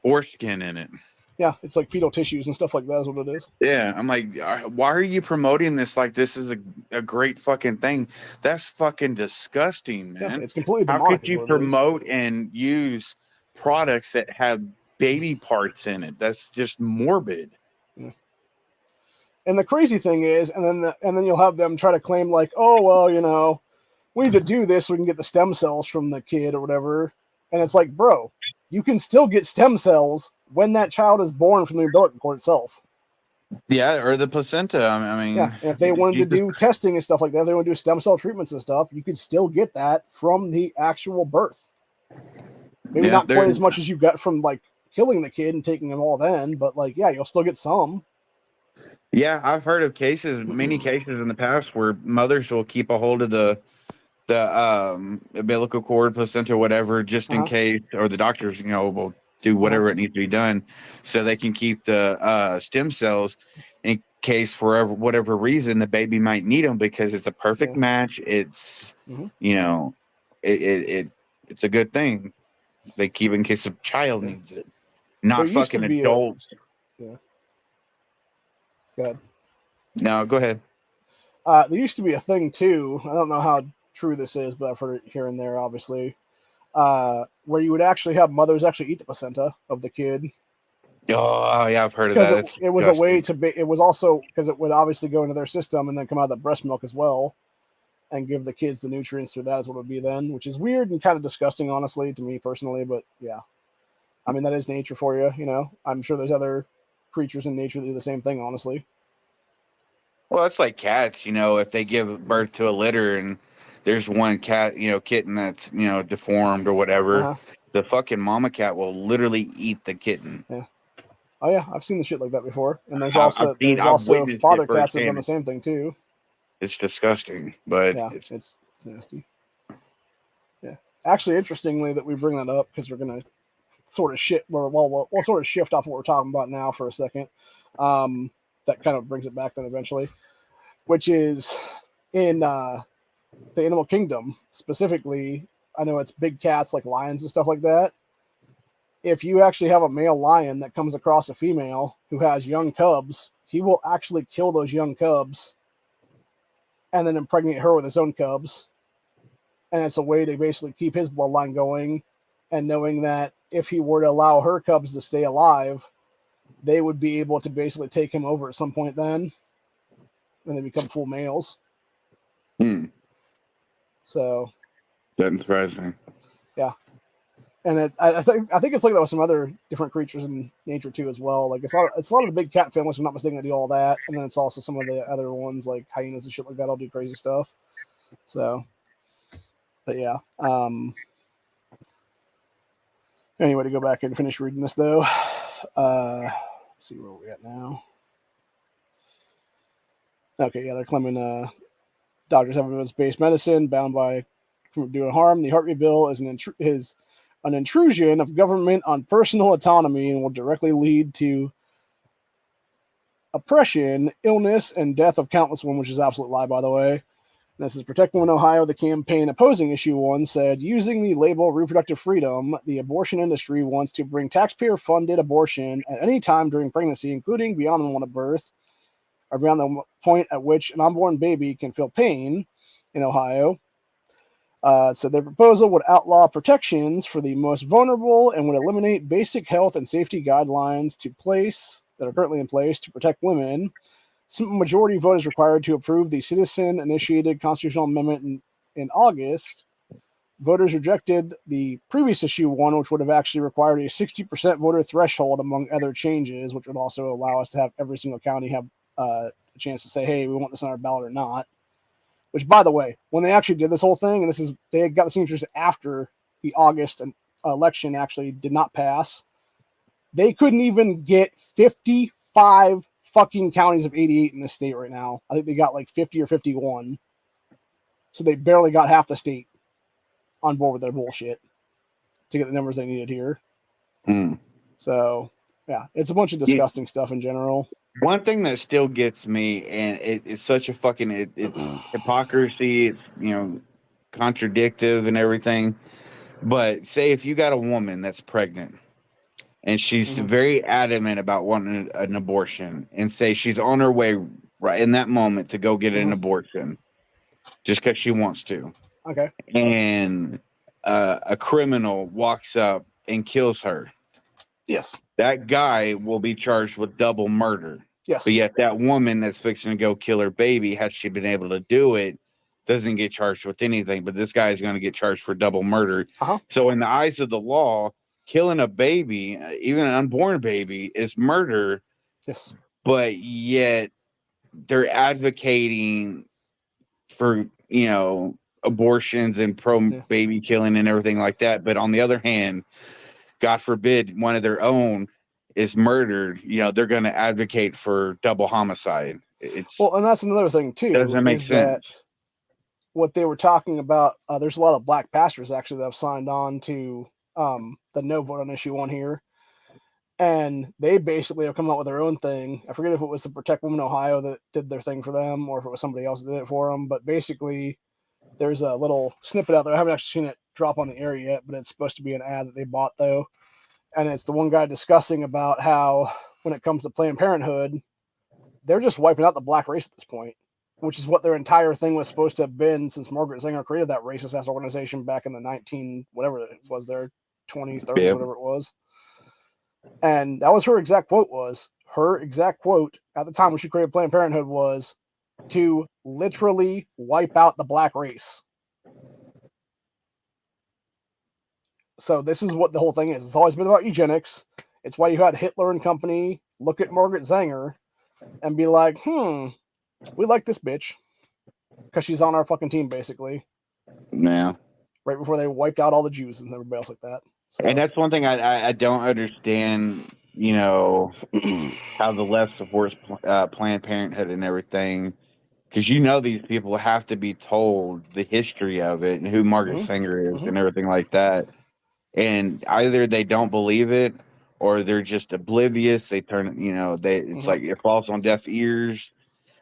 S2: foreskin in it.
S1: Yeah, it's like fetal tissues and stuff like that is what it is.
S2: Yeah, I'm like, why are you promoting this like this is a great fucking thing? That's fucking disgusting, man.
S1: Yeah, it's completely
S2: How
S1: demonic.
S2: could you
S1: is what it is.
S2: promote and use products that have baby parts in it? That's just morbid.
S1: And the crazy thing is, and then you'll have them try to claim like, oh well, we need to do this so we can get the stem cells from the kid or whatever. And it's like, bro, you can still get stem cells when that child is born from the umbilical cord itself.
S2: Yeah, or the placenta. I mean,
S1: Yeah, and if they wanted to do testing and stuff like that, if they want to do stem cell treatments and stuff, you could still get that from the actual birth. Maybe not quite as much as you got from like killing the kid and taking them all then, but like, yeah, you'll still get some.
S2: Yeah, I've heard of many cases in the past where mothers will keep a hold of the umbilical cord, placenta, whatever, just in case, or the doctors, will do whatever it needs to be done, so they can keep the stem cells in case for whatever reason the baby might need them because it's a perfect match. It's it's a good thing. They keep in case a child needs it, not fucking adults.
S1: Yeah. Go ahead.
S2: No, go ahead.
S1: There used to be a thing too. I don't know how true this is, but I've heard it here and there, obviously, where you would actually have mothers actually eat the placenta of the kid.
S2: Oh yeah, I've heard of that.
S1: It was a way to be. It was also because it would obviously go into their system and then come out of the breast milk as well, and give the kids the nutrients through that is what it would be then, which is weird and kind of disgusting, honestly, to me personally. But yeah, I mean that is nature for you. I'm sure there's other creatures in nature that do the same thing, honestly.
S2: Well, it's like cats, if they give birth to a litter and there's one cat, kitten that's, deformed or whatever, the fucking mama cat will literally eat the kitten.
S1: Yeah. Oh yeah, I've seen the shit like that before. And there's also father cats that have done the same thing too.
S2: It's disgusting, but
S1: yeah, it's nasty. Yeah. Actually, interestingly that we bring that up because we're gonna sort of we'll sort of shift off what we're talking about now for a second. That kind of brings it back then eventually, which is in the animal kingdom specifically. I know it's big cats like lions and stuff like that. If you actually have a male lion that comes across a female who has young cubs, he will actually kill those young cubs and then impregnate her with his own cubs. And it's a way to basically keep his bloodline going and knowing that if he were to allow her cubs to stay alive, they would be able to basically take him over at some point then, when they become full males. So
S2: Doesn't surprise me.
S1: Yeah. And I think it's like that with some other different creatures in nature too as well. Like it's a lot of the big cat families, if I'm not mistaken, that do all that, and then it's also some of the other ones like hyenas and shit like that all do crazy stuff. So, but yeah. Anyway, to go back and finish reading this though, let's see where we're at now. Okay, yeah, they're claiming doctors have evidence-based medicine bound by doing harm. The Heartbeat Bill is an intrusion of government on personal autonomy and will directly lead to oppression, illness, and death of countless women, which is an absolute lie, by the way. This is Protect Women Ohio. The campaign opposing issue 1 said, using the label reproductive freedom, the abortion industry wants to bring taxpayer-funded abortion at any time during pregnancy, including beyond the moment of birth, or beyond the point at which an unborn baby can feel pain in Ohio. So their proposal would outlaw protections for the most vulnerable and would eliminate basic health and safety guidelines that are currently in place to protect women. Simple majority vote is required to approve the citizen-initiated constitutional amendment in August. Voters rejected the previous issue 1, which would have actually required a 60% voter threshold, among other changes, which would also allow us to have every single county have a chance to say, hey, we want this on our ballot or not. Which, by the way, when they actually did this whole thing, and they got the signatures after the August election actually did not pass, they couldn't even get 55 fucking counties of 88 in this state right now. I think they got like 50 or 51. So they barely got half the state on board with their bullshit to get the numbers they needed here. So, yeah, it's a bunch of disgusting stuff in general.
S2: One thing that still gets me, and it's such a fucking it's hypocrisy. It's contradictive and everything. But say if you got a woman that's pregnant, and she's very adamant about wanting an abortion, and say she's on her way right in that moment to go get an abortion, just because she wants to.
S1: Okay.
S2: And a criminal walks up and kills her.
S1: Yes.
S2: That guy will be charged with double murder.
S1: Yes.
S2: But yet that woman that's fixing to go kill her baby, had she been able to do it, doesn't get charged with anything. But this guy is going to get charged for double murder. So in the eyes of the law, killing a baby, even an unborn baby, is murder.
S1: Yes.
S2: But yet they're advocating for, abortions and pro-baby killing and everything like that. But on the other hand, God forbid one of their own is murdered, they're going to advocate for double homicide.
S1: And that's another thing too.
S2: Doesn't make sense.
S1: That what they were talking about, there's a lot of black pastors actually that have signed on to the no vote on issue 1 here, and they basically have come up with their own thing. I forget if it was the Protect Women Ohio that did their thing for them, or if it was somebody else that did it for them. But basically, there's a little snippet out there. I haven't actually seen it drop on the air yet, but it's supposed to be an ad that they bought though. And it's the one guy discussing about how when it comes to Planned Parenthood, they're just wiping out the black race at this point, which is what their entire thing was supposed to have been since Margaret Sanger created that racist ass organization back in the whatever it was, their 20s, 30s, whatever it was. And that was her exact quote at the time when she created Planned Parenthood was to literally wipe out the black race. So this is what the whole thing is. It's always been about eugenics. It's why you had Hitler and company look at Margaret Sanger and be like, we like this bitch because she's on our fucking team, basically.
S2: Yeah.
S1: Right before they wiped out all the Jews and everybody else like that. So.
S2: And that's one thing I don't understand, how the left supports Planned Parenthood and everything. Because these people have to be told the history of it and who Margaret Sanger is and everything like that. And either they don't believe it or they're just oblivious. They turn, it's like it falls on deaf ears.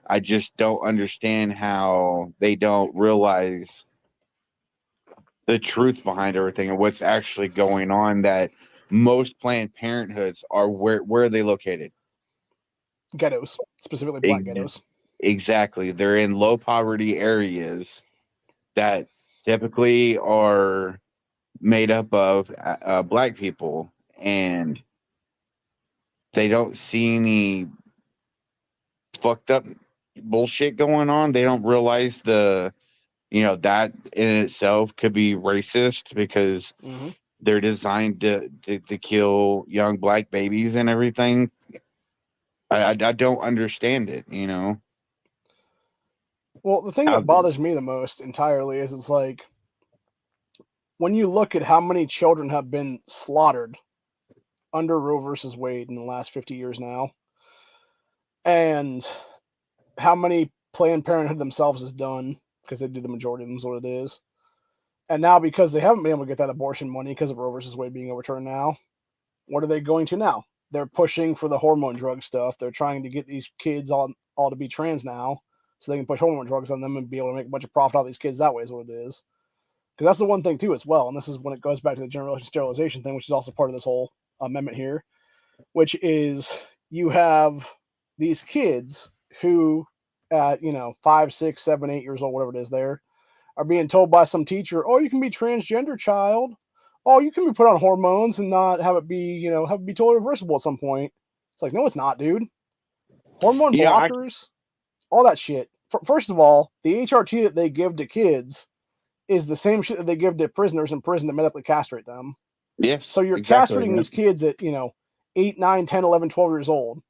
S2: I just don't understand how they don't realize the truth behind everything and what's actually going on, that most Planned Parenthoods are where are they located?
S1: Ghettos, specifically black ghettos.
S2: Exactly. They're in low poverty areas that typically are made up of black people, and they don't see any fucked up bullshit going on. They don't realize that in itself could be racist because they're designed to kill young black babies and everything. I don't understand it,
S1: Well, the thing that bothers me the most entirely is it's like when you look at how many children have been slaughtered under Roe versus Wade in the last 50 years now, and how many Planned Parenthood themselves has done, because they do the majority of them is what it is. And now because they haven't been able to get that abortion money because of Roe versus Wade being overturned now, what are they going to now? They're pushing for the hormone drug stuff. They're trying to get these kids all to be trans now so they can push hormone drugs on them and be able to make a bunch of profit out of these kids that way is what it is. Because that's the one thing too as well, and this is when it goes back to the generation sterilization thing, which is also part of this whole amendment here, which is you have these kids who at 5, 6, 7, 8 years old, whatever it is, there are being told by some teacher, oh, you can be transgender, child. Oh, you can be put on hormones and not have it be, have it be totally reversible at some point. It's like, no, it's not, dude. Hormone blockers, all that shit. First of all, the HRT that they give to kids is the same shit that they give to prisoners in prison to medically castrate them.
S2: Yes.
S1: So you're castrating these kids at, 8, 9, 10, 11, 12 years old.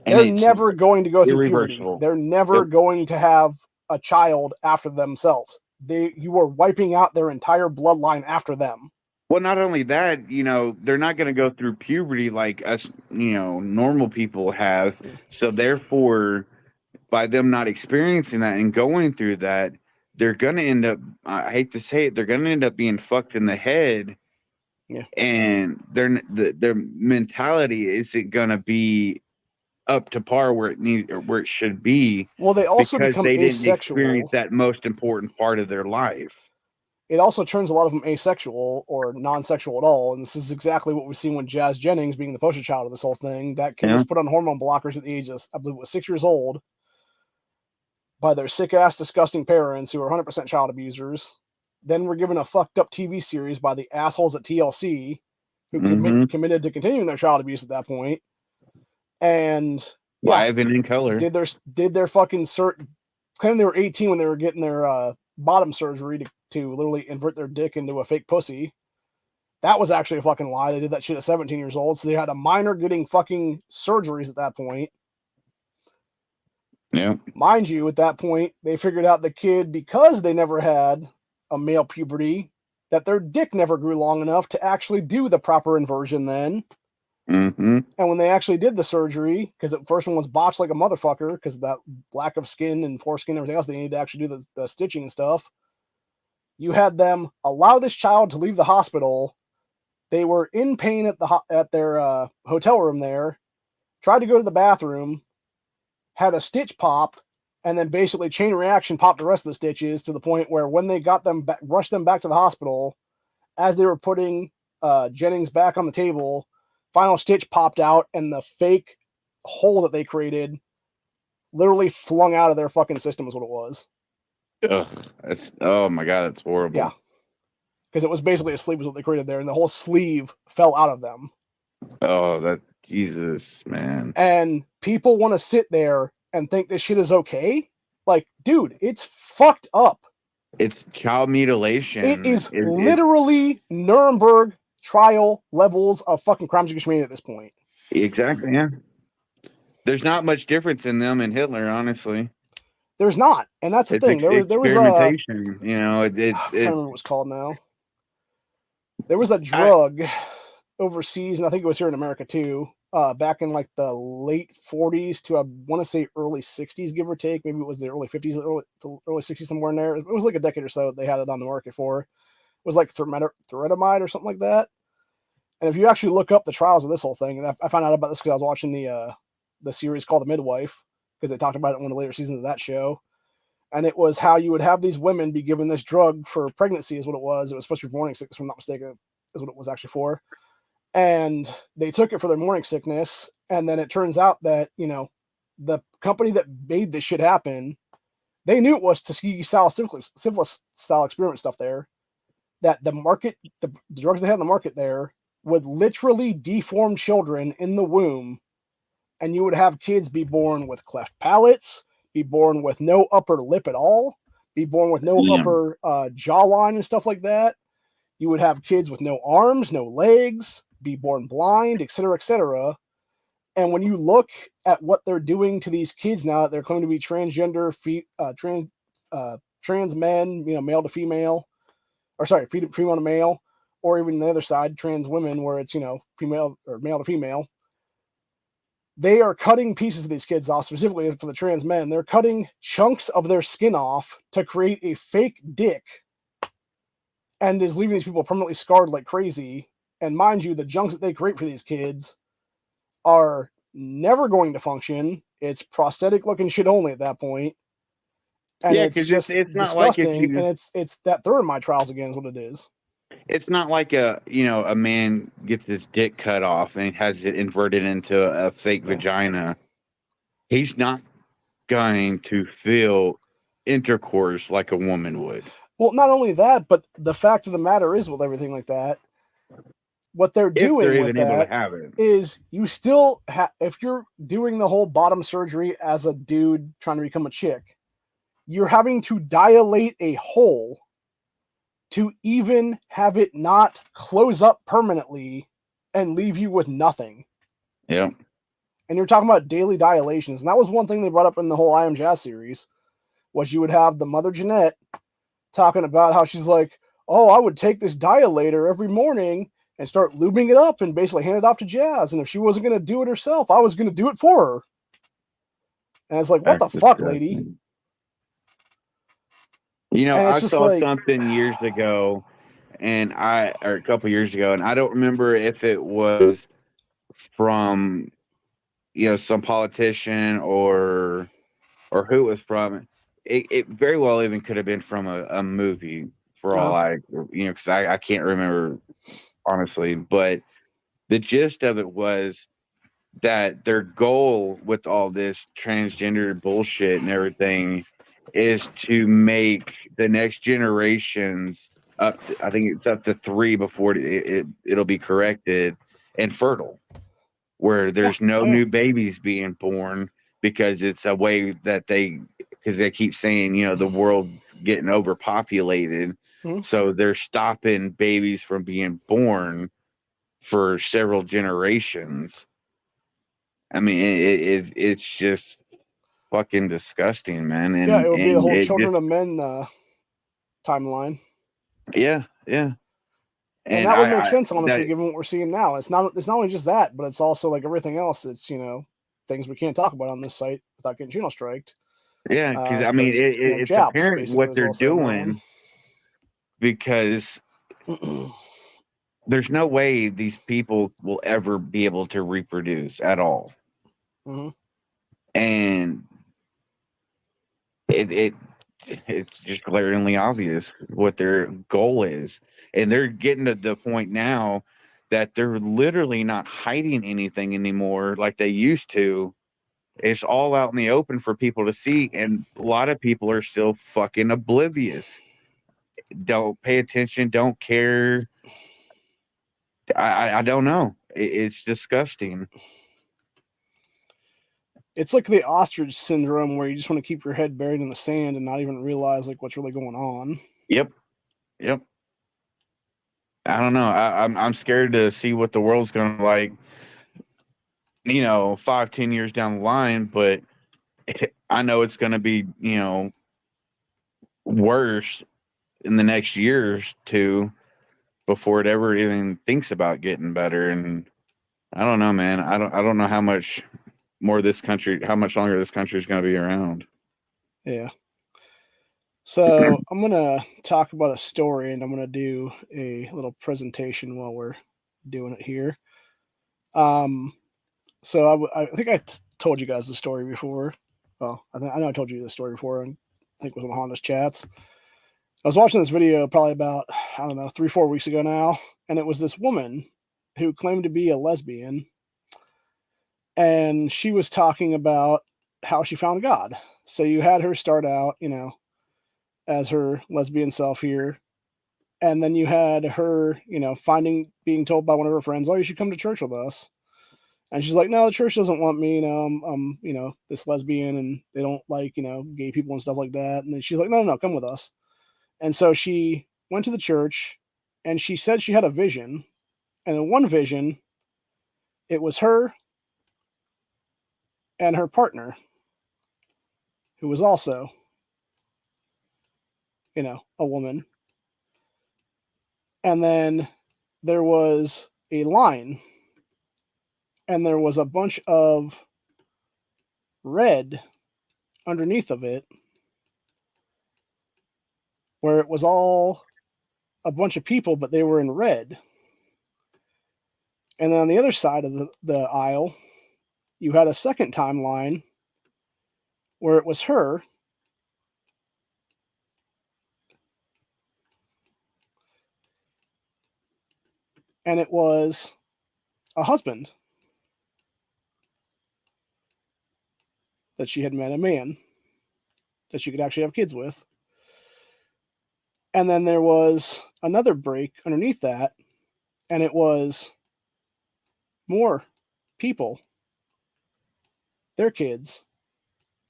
S1: They're never going to go through puberty. They're never going to have a child after themselves. You are wiping out their entire bloodline after them.
S2: Well, not only that, they're not going to go through puberty like us, normal people have. So therefore, by them not experiencing that and going through that, they're going to end up, I hate to say it, they're going to end up being fucked in the head.
S1: Yeah.
S2: And their mentality isn't going to be up to par where it should be.
S1: Well, they also become
S2: they
S1: asexual.
S2: didn't experience that most important part of their life.
S1: It also turns a lot of them asexual or non-sexual at all, and this is exactly what we've seen with Jazz Jennings being the poster child of this whole thing. That kid was put on hormone blockers at the age of, I believe it was 6 years old, by their sick-ass, disgusting parents who are 100% child abusers. Then we're given a fucked up TV series by the assholes at TLC who committed to continuing their child abuse at that point. And
S2: live and in color
S1: did their fucking claim they were 18 when they were getting their bottom surgery to literally invert their dick into a fake pussy. That was actually a fucking lie. They did that shit at 17 years old. So they had a minor getting fucking surgeries at that point.
S2: Yeah.
S1: Mind you, at that point, they figured out the kid, because they never had a male puberty, that their dick never grew long enough to actually do the proper inversion then. And when they actually did the surgery, because the first one was botched like a motherfucker because of that lack of skin and foreskin and everything else, they needed to actually do the stitching and stuff. You had them allow this child to leave the hospital. They were in pain at their hotel room there, tried to go to the bathroom, had a stitch pop, and then basically chain reaction popped the rest of the stitches to the point where when they got them rushed them back to the hospital, as they were putting Jennings back on the table, final stitch popped out and the fake hole that they created literally flung out of their fucking system is what it was.
S2: Ugh, oh my God, that's horrible.
S1: Yeah. Because it was basically a sleeve is what they created there, and the whole sleeve fell out of them.
S2: Oh, that Jesus, man.
S1: And people want to sit there and think this shit is okay. Like, dude, it's fucked up.
S2: It's child mutilation.
S1: It is literally Nuremberg trial levels of fucking crimes against humanity at this point.
S2: Exactly, yeah. There's not much difference in them and Hitler, honestly.
S1: There's not, and that's the thing. There was
S2: experimentation.
S1: I don't remember what it was called now. There was a drug overseas, and I think it was here in America too. Back in like the late 40s to I want to say early 60s, give or take. Maybe it was the early 50s, early 60s, somewhere in there. It was like a decade or so that they had it on the market for. It was like thalidomide or something like that. And if you actually look up the trials of this whole thing, and I found out about this because I was watching the series called The Midwife, because they talked about it in one of the later seasons of that show. And it was how you would have these women be given this drug for pregnancy is what it was. It was supposed to be morning sickness, if I'm not mistaken, is what it was actually for. And they took it for their morning sickness. And then it turns out that, the company that made this shit happen, they knew it was Tuskegee style syphilis style experiment stuff there. that the market, the drugs they had in the market there would literally deform children in the womb, and you would have kids be born with cleft palates, be born with no upper lip at all, be born with no upper jawline and stuff like that. You would have kids with no arms, no legs, be born blind, etc., etc. And when you look at what they're doing to these kids now, that they're claiming to be transgender, trans men, male to female, or sorry, female to male, or even the other side, trans women, where it's female or male to female. They are cutting pieces of these kids off, specifically for the trans men. They're cutting chunks of their skin off to create a fake dick, and is leaving these people permanently scarred like crazy. And mind you, the junks that they create for these kids are never going to function. It's prosthetic looking shit only at that point. And
S2: Yeah,
S1: it's
S2: 'cause
S1: just
S2: it's not like if
S1: disgusting.
S2: you-
S1: And it's that they're in my trials again is what it is.
S2: It's not like a man gets his dick cut off and has it inverted into a fake vagina. He's not going to feel intercourse like a woman would.
S1: Well, not only that, but the fact of the matter is, with everything like that, what they're
S2: If they're
S1: doing with
S2: even able to
S1: that
S2: have it.
S1: is you still if you're doing the whole bottom surgery as a dude trying to become a chick, you're having to dilate a hole to even have it not close up permanently and leave you with nothing.
S2: Yeah.
S1: And you're talking about daily dilations. And that was one thing they brought up in the whole I Am Jazz series, was you would have the mother Jeanette talking about how she's like, oh, I would take this dilator every morning and start lubing it up and basically hand it off to Jazz. And if she wasn't going to do it herself, I was going to do it for her. And it's like, what the fuck, lady?
S2: I saw something years ago, or a couple years ago, and I don't remember if it was from, some politician or who it was from. It very well even could have been from a movie, for all because I can't remember honestly. But the gist of it was that their goal with all this transgender bullshit and everything is to make the next generations I think it's up to 3 before it'll be corrected, and fertile, where there's no new babies being born, because it's a way that because they keep saying, the world's getting overpopulated. So they're stopping babies from being born for several generations. I mean, it's just fucking disgusting, man. And
S1: it would be the whole children of men timeline.
S2: Yeah.
S1: And that would make sense, honestly, given what we're seeing now. It's not only just that, but it's also like everything else. It's things we can't talk about on this site without getting channel striked.
S2: Yeah, because I mean, it's apparent what they're doing, because there's no way these people will ever be able to reproduce at all.
S1: Mm-hmm.
S2: And it's just glaringly obvious what their goal is. And they're getting to the point now that they're literally not hiding anything anymore like they used to. It's all out in the open for people to see, and a lot of people are still fucking oblivious. Don't pay attention, don't care. I don't know. It's disgusting.
S1: It's like the ostrich syndrome, where you just want to keep your head buried in the sand and not even realize like what's really going on.
S2: Yep. I don't know. I'm scared to see what the world's going to like, 5-10 years down the line, but I know it's going to be, worse in the next year or 2 before it ever even thinks about getting better. And I don't know, man. I don't know how much longer this country is going to be around.
S1: Yeah. So I'm going to talk about a story, and I'm going to do a little presentation while we're doing it here. So I think I told you guys the story before. Well, I know I told you the story before, and I think it was on Honda's chats. I was watching this video probably about, 3-4 weeks ago now, and it was this woman who claimed to be a lesbian, and she was talking about how she found God. So you had her start out, as her lesbian self here, And then you had her, you know, being told by one of her friends, "Oh, you should come to church with us." And she's like, "No, the church doesn't want me. You know, I'm you know, this lesbian, and they don't like, you know, gay people and stuff like that." And then she's like, "No, come with us." And so she went to the church, and she said she had a vision. And in one vision, it was her and her partner, who was also, you know, a woman. And then there was a line, and there was a bunch of red underneath of it, where it was all a bunch of people, but they were in red. And then on the other side of the aisle, you had a second timeline where it was her and it was a husband that she had met, a man that she could actually have kids with. And then there was another break underneath that, and it was more people, their kids,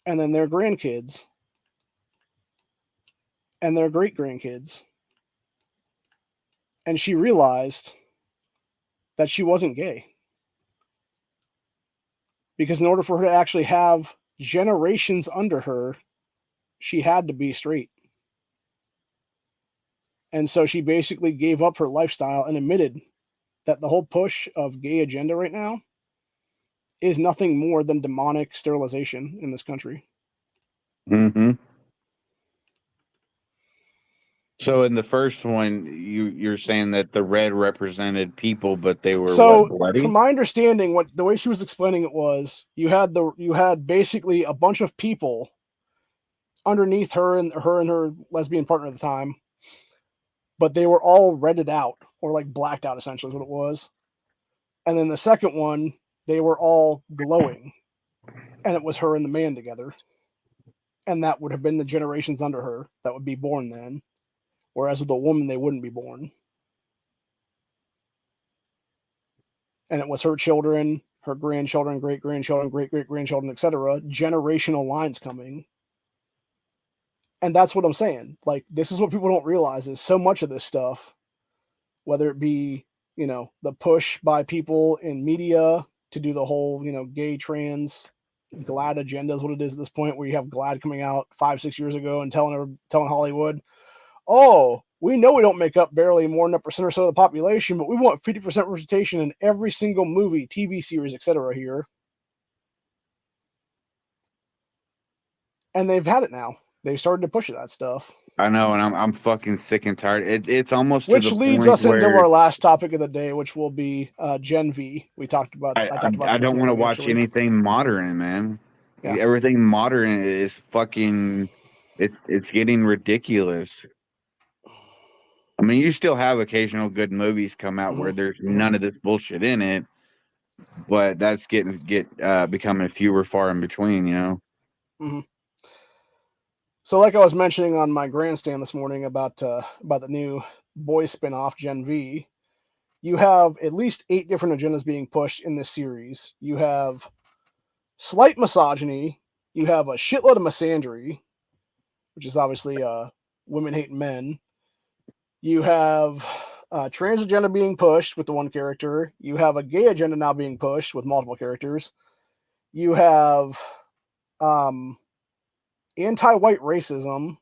S1: and then their grandkids, and their great grandkids. And she realized that she wasn't gay. Because in order for her to actually have generations under her, she had to be straight. And so she basically gave up her lifestyle and admitted that the whole push of gay agenda right now is nothing more than demonic sterilization in this country.
S2: Mm-hmm. So in the first one, you're saying that the red represented people, but they were
S1: so
S2: bloody?
S1: from my understanding, the way she was explaining it was you had basically a bunch of people underneath her and her lesbian partner at the time, but they were all redded out or like blacked out, essentially is what it was. And then the second one, they were all glowing, and it was her and the man together. And that would have been the generations under her that would be born then. Whereas with a woman, they wouldn't be born. And it was her children, her grandchildren, great-grandchildren, great-great-grandchildren, etc. Generational lines coming. And that's what I'm saying. Like, this is what people don't realize is so much of this stuff, whether it be, you know, the push by people in media to do the whole, you know, gay, trans, GLAAD agenda is what it is at this point, where you have GLAAD coming out 5-6 years ago and telling Hollywood, "Oh, we know we don't make up barely more than a percent or so of the population, but we want 50% representation in every single movie, TV series, etc. here." And they've had it now. They've started to push that stuff.
S2: I know, and I'm fucking sick and tired. It's almost
S1: which
S2: to the
S1: leads
S2: point
S1: us into
S2: where
S1: our last topic of the day, which will be Gen V. We talked about. I talked about.
S2: I
S1: this
S2: don't want to
S1: morning,
S2: watch
S1: actually.
S2: anything modern, man.
S1: Yeah.
S2: Everything modern is fucking. It's getting ridiculous. I mean, you still have occasional good movies come out where there's none of this bullshit in it, but that's becoming fewer far in between, you know.
S1: Mm-hmm. So, like I was mentioning on my grandstand this morning about the new boys spinoff Gen V, you have at least 8 different agendas being pushed in this series. You have slight misogyny. You have a shitload of misandry, which is obviously women hating men. You have trans agenda being pushed with the one character. You have a gay agenda now being pushed with multiple characters. You have anti-white racism,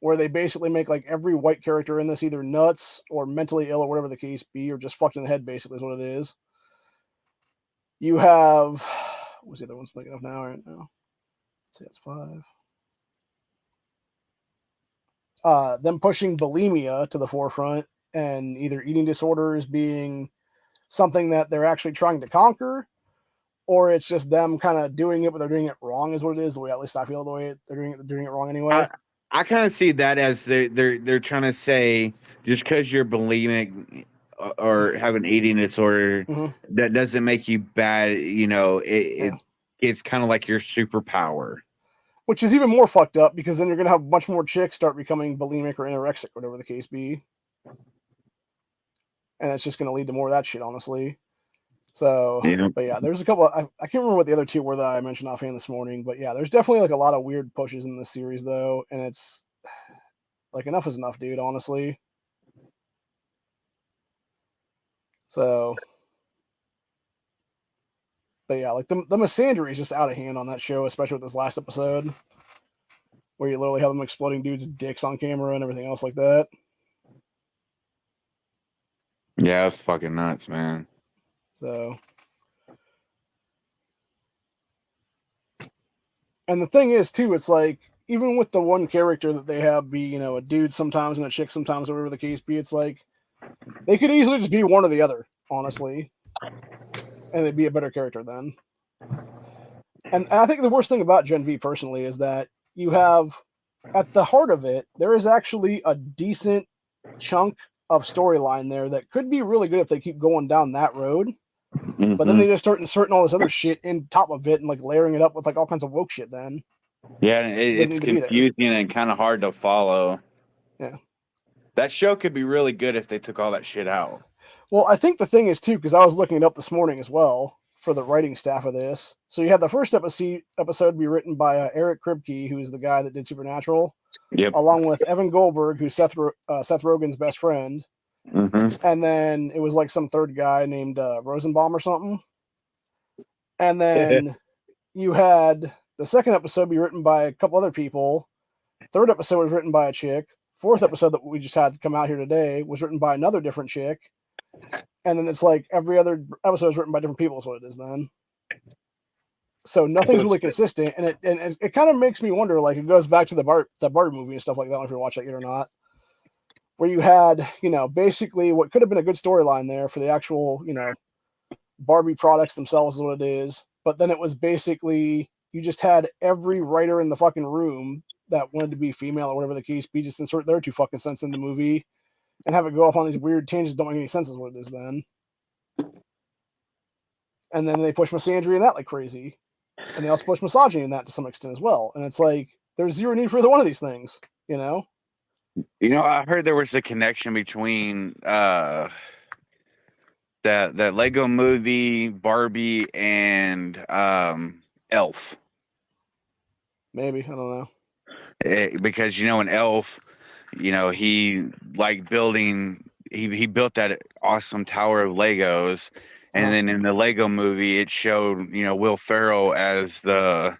S1: where they basically make like every white character in this either nuts or mentally ill or whatever the case be, or just fucked in the head, basically is what it is. You have, what's the other one's making up now right now? Let's say that's 5. Them pushing bulimia to the forefront and either eating disorders being something that they're actually trying to conquer, or it's just them kind of doing it, but they're doing it wrong is what it is. The way, at least I feel, the way they're doing it wrong anyway.
S2: I kind of see that as they're trying to say, just because you're bulimic or have an eating disorder, that doesn't make you bad. You know, it's kind of like your superpower.
S1: Which is even more fucked up, because then you're going to have much more chicks start becoming bulimic or anorexic, whatever the case be. And it's just going to lead to more of that shit, honestly. So,
S2: Yeah.
S1: but yeah, there's a couple. I can't remember what the other two were that I mentioned offhand this morning. But yeah, there's definitely like a lot of weird pushes in this series, though, and it's like enough is enough, dude. Honestly. So, but yeah, like the misandry is just out of hand on that show, especially with this last episode, where you literally have them exploding dudes' dicks on camera and everything else like that.
S2: Yeah, it's fucking nuts, man.
S1: So, and the thing is, too, it's like, even with the one character that they have be, you know, a dude sometimes and a chick sometimes, whatever the case be, it's like, they could easily just be one or the other, honestly. And they'd be a better character then. And I think the worst thing about Gen V, personally, is that you have, at the heart of it, there is actually a decent chunk of storyline there that could be really good if they keep going down that road.
S2: Mm-hmm.
S1: But then they just start inserting all this other shit in top of it and like layering it up with like all kinds of woke shit then.
S2: Yeah, it's
S1: need to be there.
S2: confusing and kind of hard to follow.
S1: Yeah.
S2: That show could be really good if they took all that shit out.
S1: Well, I think the thing is, too, because I was looking it up this morning as well for the writing staff of this. So you had the first episode be written by Eric Kripke, who's the guy that did Supernatural,
S2: Yep.
S1: along with Evan Goldberg, who's Seth Rogen's best friend.
S2: Mm-hmm.
S1: And then it was like some third guy named Rosenbaum or something. And then you had the second episode be written by a couple other people. Third episode was written by a chick. Fourth episode that we just had come out here today was written by another different chick. And then it's like every other episode is written by different people is what it is then. So nothing's really consistent. And it kind of makes me wonder, like, it goes back to the Barbie movie and stuff like that, I don't know if you watch that yet or not, where you had, you know, basically what could have been a good storyline there for the actual, you know, Barbie products themselves is what it is. But then it was basically, you just had every writer in the fucking room that wanted to be female or whatever the case be, just insert their 2 fucking cents in the movie and have it go off on these weird tangents that don't make any sense is what it is then. And then they push misandry in that like crazy. And they also push misogyny in that to some extent as well. And it's like, there's zero need for either one of these things, you know?
S2: You know, I heard there was a connection between that Lego movie, Barbie, and Elf.
S1: Maybe, I don't know.
S2: Because, you know, in Elf, you know, he like building, he built that awesome tower of Legos. And then in the Lego movie, it showed, you know, Will Ferrell as the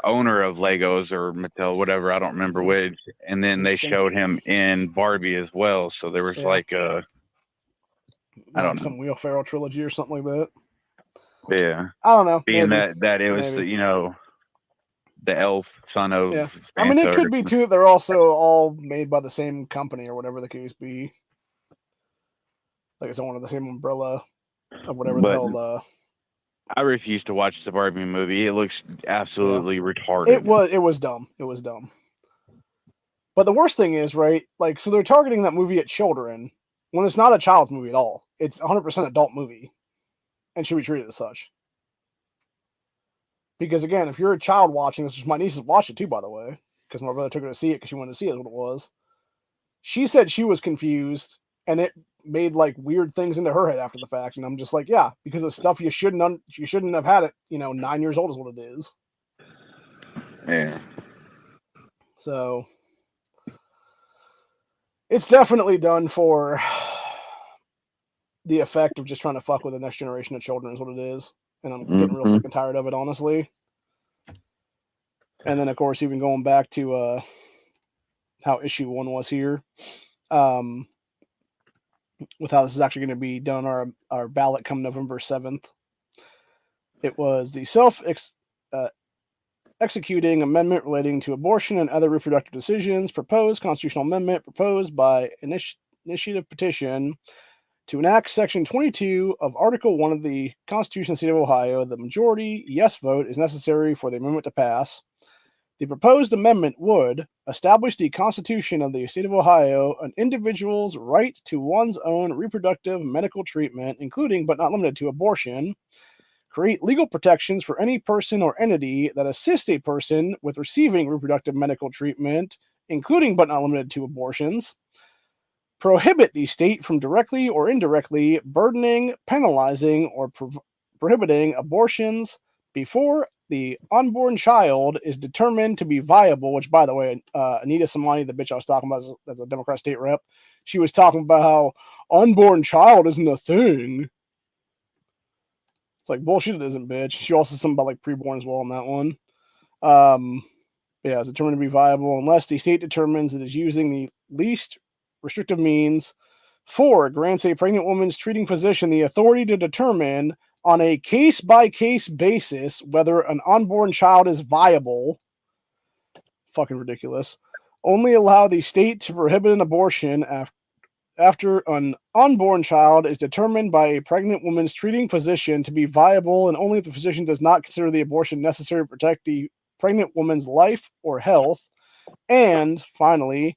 S2: owner of Legos or Mattel, whatever, I don't remember which. And then they showed him in Barbie as well. So there was like I don't know,
S1: some Will Ferrell trilogy or something like that.
S2: Yeah,
S1: I don't know.
S2: Being
S1: maybe.
S2: that it was the, you know, the elf son of.
S1: Yeah. I mean, it could be too. They're also all made by the same company or whatever the case be. Like it's all under the same umbrella of whatever the hell.
S2: I refuse to watch the Barbie movie. It looks absolutely retarded.
S1: It was dumb. It was dumb. But the worst thing is, right? Like, so they're targeting that movie at children when it's not a child's movie at all. It's 100% adult movie, and should be treated as such. Because again, if you're a child watching this, my nieces watched it too, by the way, because my brother took her to see it because she wanted to see it. What it was. She said she was confused, and it made like weird things into her head after the fact, and I'm just like, yeah, because of stuff you shouldn't have had it. You know, 9 years old is what it is.
S2: Yeah.
S1: So it's definitely done for the effect of just trying to fuck with the next generation of children is what it is. And I'm getting real sick and tired of it, honestly. And then, of course, even going back to how issue 1 was here, with how this is actually going to be done on our ballot come November 7th. It was the executing amendment relating to abortion and other reproductive decisions, proposed constitutional amendment proposed by initiative petition to enact Section 22 of Article 1 of the Constitution of the State of Ohio. The majority yes vote is necessary for the amendment to pass. The proposed amendment would establish the Constitution of the State of Ohio, an individual's right to one's own reproductive medical treatment, including but not limited to abortion, create legal protections for any person or entity that assists a person with receiving reproductive medical treatment, including but not limited to abortions, prohibit the state from directly or indirectly burdening, penalizing, or prohibiting abortions before the unborn child is determined to be viable, which, by the way, Anita Samani, the bitch I was talking about as a Democrat state rep, she was talking about how unborn child isn't a thing. It's like, bullshit, it isn't, bitch. She also said something about like preborn as well on that one. Yeah, it's determined to be viable unless the state determines it is using the least restrictive means. 4, grants a pregnant woman's treating physician the authority to determine on a case-by-case basis whether an unborn child is viable. Fucking ridiculous. Only allow the state to prohibit an abortion after an unborn child is determined by a pregnant woman's treating physician to be viable, and only if the physician does not consider the abortion necessary to protect the pregnant woman's life or health. And finally,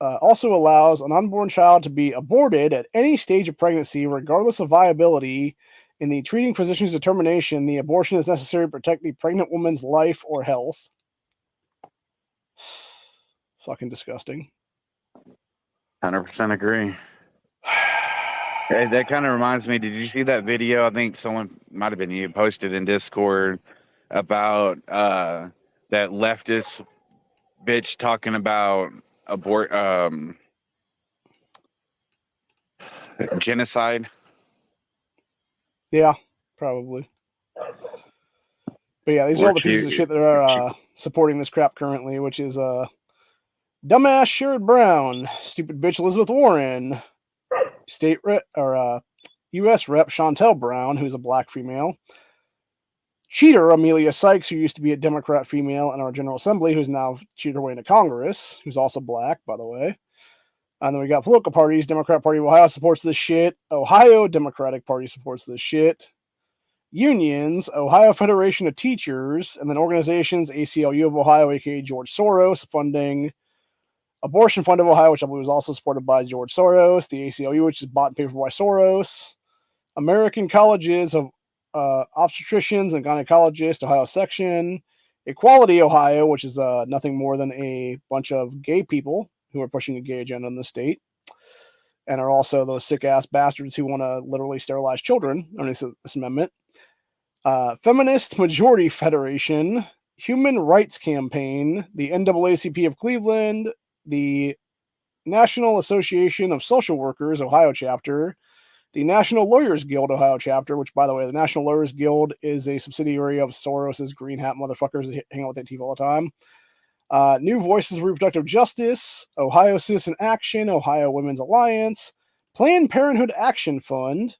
S1: also allows an unborn child to be aborted at any stage of pregnancy, regardless of viability. In the treating physician's determination, the abortion is necessary to protect the pregnant woman's life or health. Fucking disgusting.
S3: 100% agree. Hey, that kind of reminds me. Did you see that video? I think someone might have been you posted in Discord about that leftist bitch talking about genocide.
S1: Yeah, probably. But yeah, these are all the pieces of shit that are supporting this crap currently, which is dumbass Sherrod Brown, stupid bitch Elizabeth Warren, state rep or U.S. Rep Shontel Brown, who's a black female, cheater Amelia Sykes, who used to be a Democrat female in our General Assembly, who's now cheated her way into Congress, who's also black, by the way. And then we got political parties. Democrat Party of Ohio supports this shit. Ohio Democratic Party supports this shit. Unions, Ohio Federation of Teachers, and then organizations, ACLU of Ohio, aka George Soros, funding Abortion Fund of Ohio, which I believe was also supported by George Soros, the ACLU, which is bought and paid for by Soros, American Colleges of Obstetricians and Gynecologists, Ohio section, Equality Ohio, which is nothing more than a bunch of gay people who are pushing a gay agenda in the state, and are also those sick-ass bastards who want to literally sterilize children under this amendment. Feminist Majority Federation, Human Rights Campaign, the NAACP of Cleveland, the National Association of Social Workers, Ohio chapter, the National Lawyers Guild, Ohio chapter, which, by the way, the National Lawyers Guild is a subsidiary of Soros's green hat motherfuckers that hang out with Antifa all the time. New Voices of Reproductive Justice, Ohio Citizen Action, Ohio Women's Alliance, Planned Parenthood Action Fund,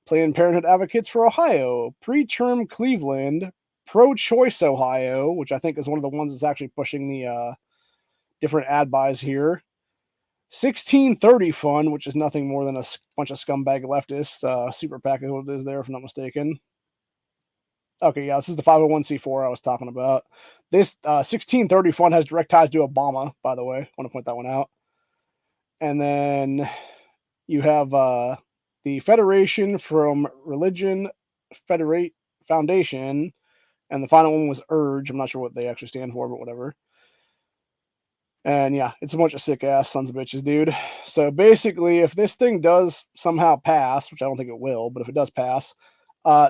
S1: Planned Parenthood Advocates for Ohio, Preterm Cleveland, Pro-Choice Ohio, which I think is one of the ones that's actually pushing the different ad buys here. 1630 Fund, which is nothing more than a bunch of scumbag leftists. Super PAC is what it is there, if I'm not mistaken. Okay, yeah, this is the 501c4 I was talking about. This 1630 Fund has direct ties to Obama, by the way. I want to point that one out. And then you have the Federation from Religion Foundation, and the final one was URGE. I'm not sure what they actually stand for, but whatever. And yeah, it's a bunch of sick-ass sons of bitches, dude. So basically, if this thing does somehow pass, which I don't think it will, but if it does pass,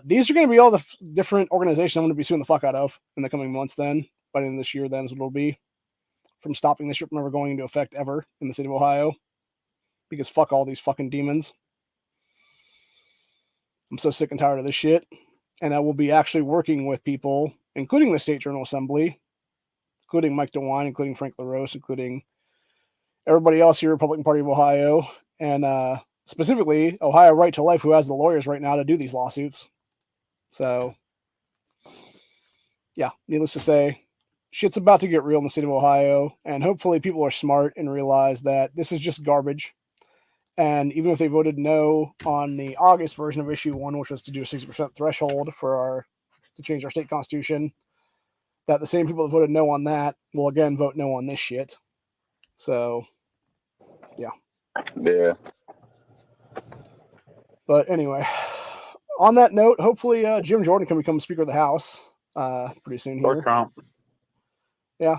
S1: these are going to be all the different organizations I'm going to be suing the fuck out of in the coming months then. By the end of this year, then is what it'll be. From stopping this shit from ever going into effect ever in the state of Ohio. Because fuck all these fucking demons. I'm so sick and tired of this shit. And I will be actually working with people, including the State General Assembly, including Mike DeWine, including Frank LaRose, including everybody else here, Republican Party of Ohio, and specifically Ohio Right to Life, who has the lawyers right now to do these lawsuits. So, yeah, needless to say, shit's about to get real in the state of Ohio, and hopefully people are smart and realize that this is just garbage. And even if they voted no on the August version of issue 1, which was to do a 60% threshold to change our state constitution, that the same people that voted no on that will again vote no on this shit. So, yeah.
S3: Yeah.
S1: But anyway, on that note, hopefully Jim Jordan can become Speaker of the House pretty soon here.
S3: Or Trump.
S1: Yeah,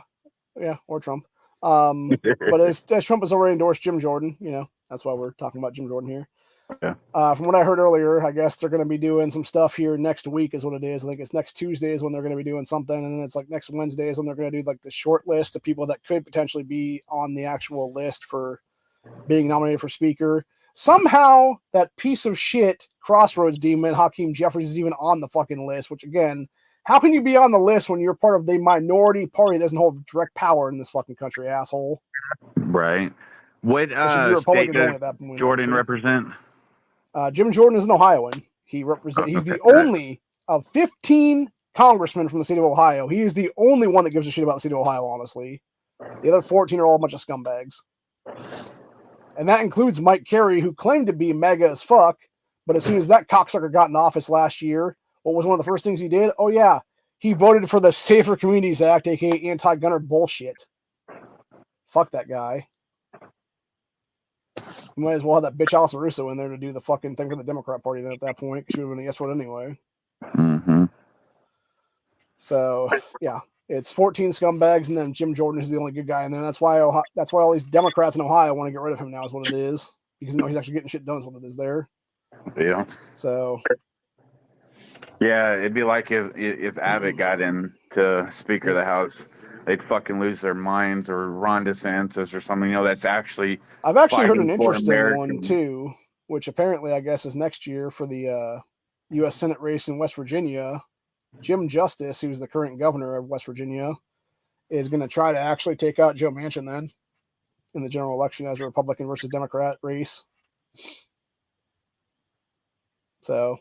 S1: or Trump. But as Trump has already endorsed Jim Jordan, that's why we're talking about Jim Jordan here.
S3: Okay.
S1: From what I heard earlier, I guess they're going to be doing some stuff here next week is what it is. I think it's next Tuesday is when they're going to be doing something. And then it's like next Wednesday is when they're going to do like the short list of people that could potentially be on the actual list for being nominated for speaker. Somehow that piece of shit Crossroads demon, Hakeem Jeffries, is even on the fucking list, which again, how can you be on the list when you're part of the minority party that doesn't hold direct power in this fucking country, asshole?
S3: Right. What
S1: state
S3: does Jordan represent?
S1: Jim Jordan is an Ohioan. He's the only of 15 congressmen from the state of Ohio. He is the only one that gives a shit about the state of Ohio, honestly. The other 14 are all a bunch of scumbags. And that includes Mike Carey, who claimed to be mega as fuck, but as soon as that cocksucker got in office last year, what was one of the first things he did? Oh, yeah. He voted for the Safer Communities Act, aka anti-gunner bullshit. Fuck that guy. You might as well have that bitch Allison Russo in there to do the fucking thing for the Democrat Party then at that point. She would have been a yes vote anyway.
S3: Mm-hmm.
S1: So, yeah. It's 14 scumbags, and then Jim Jordan is the only good guy in there. That's why all these Democrats in Ohio want to get rid of him now is what it is. Because he's actually getting shit done is what it is there.
S3: Yeah.
S1: So...
S3: yeah, it'd be like if Abbott got into Speaker of the House, they'd fucking lose their minds, or Ron DeSantis or something. That's actually.
S1: I've actually heard an interesting one too, which apparently I guess is next year for the U.S. Senate race in West Virginia. Jim Justice, who's the current governor of West Virginia, is going to try to actually take out Joe Manchin then in the general election as a Republican versus Democrat race. So.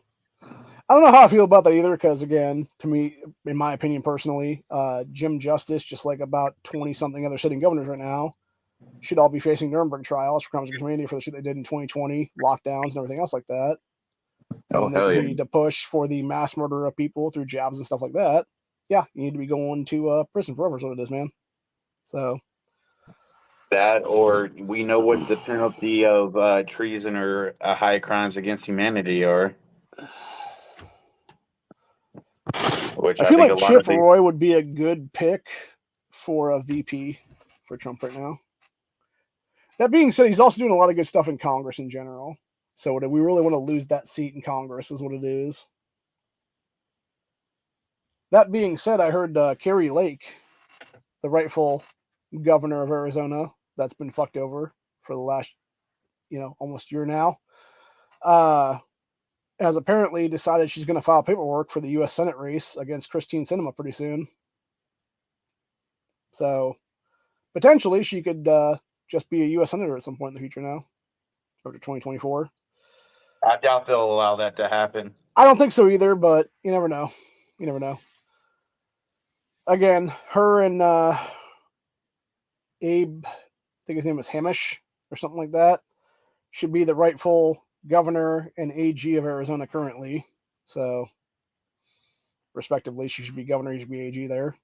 S1: I don't know how I feel about that either, because again, to me, in my opinion personally, Jim Justice, just like about 20-something other sitting governors right now, should all be facing Nuremberg trials for crimes against humanity for the shit they did in 2020, lockdowns and everything else like that. And they continue to push for the mass murder of people through jabs and stuff like that. Yeah, you need to be going to prison forever is what it is, man. So
S3: that, or we know what the penalty of treason or high crimes against humanity are.
S1: Which I feel like Chip Roy would be a good pick for a VP for Trump right now. That being said, he's also doing a lot of good stuff in Congress in general. So do we really want to lose that seat in Congress is what it is. That being said, I heard Kari Lake, the rightful governor of Arizona, that's been fucked over for the last, almost year now, has apparently decided she's going to file paperwork for the U.S. Senate race against Christine Sinema pretty soon. So potentially she could just be a U.S. Senator at some point in the future now, after 2024.
S3: I doubt they'll allow that to happen.
S1: I don't think so either, but you never know. You never know. Again, her and Abe, I think his name was Hamish or something like that, should be the rightful governor and AG of Arizona currently. So, respectively, she should be governor, he should be AG there.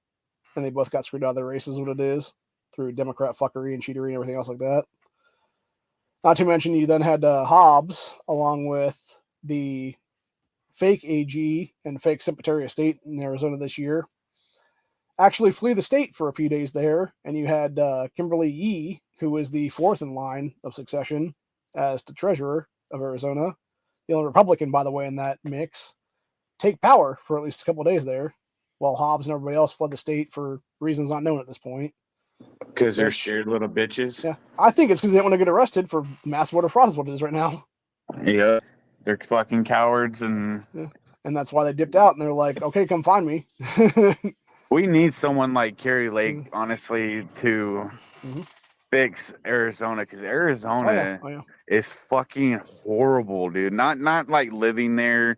S1: And they both got screwed out of their races, what it is, through Democrat fuckery and cheatery and everything else like that. Not to mention, you then had Hobbs, along with the fake AG and fake Secretary of State in Arizona this year, actually flee the state for a few days there. And you had Kimberly Yee, who was the fourth in line of succession as the treasurer of Arizona, the only Republican, by the way, in that mix, take power for at least a couple of days there, while Hobbs and everybody else fled the state for reasons not known at this point.
S3: Because they're scared little bitches?
S1: Yeah. I think it's because they don't want to get arrested for mass voter fraud is what it is right now.
S3: Yeah. They're fucking cowards and...
S1: Yeah. And that's why they dipped out and they're like, okay, come find me.
S3: We need someone like Kari Lake, honestly, to fix Arizona, because Arizona is fucking horrible, dude. Not like living there,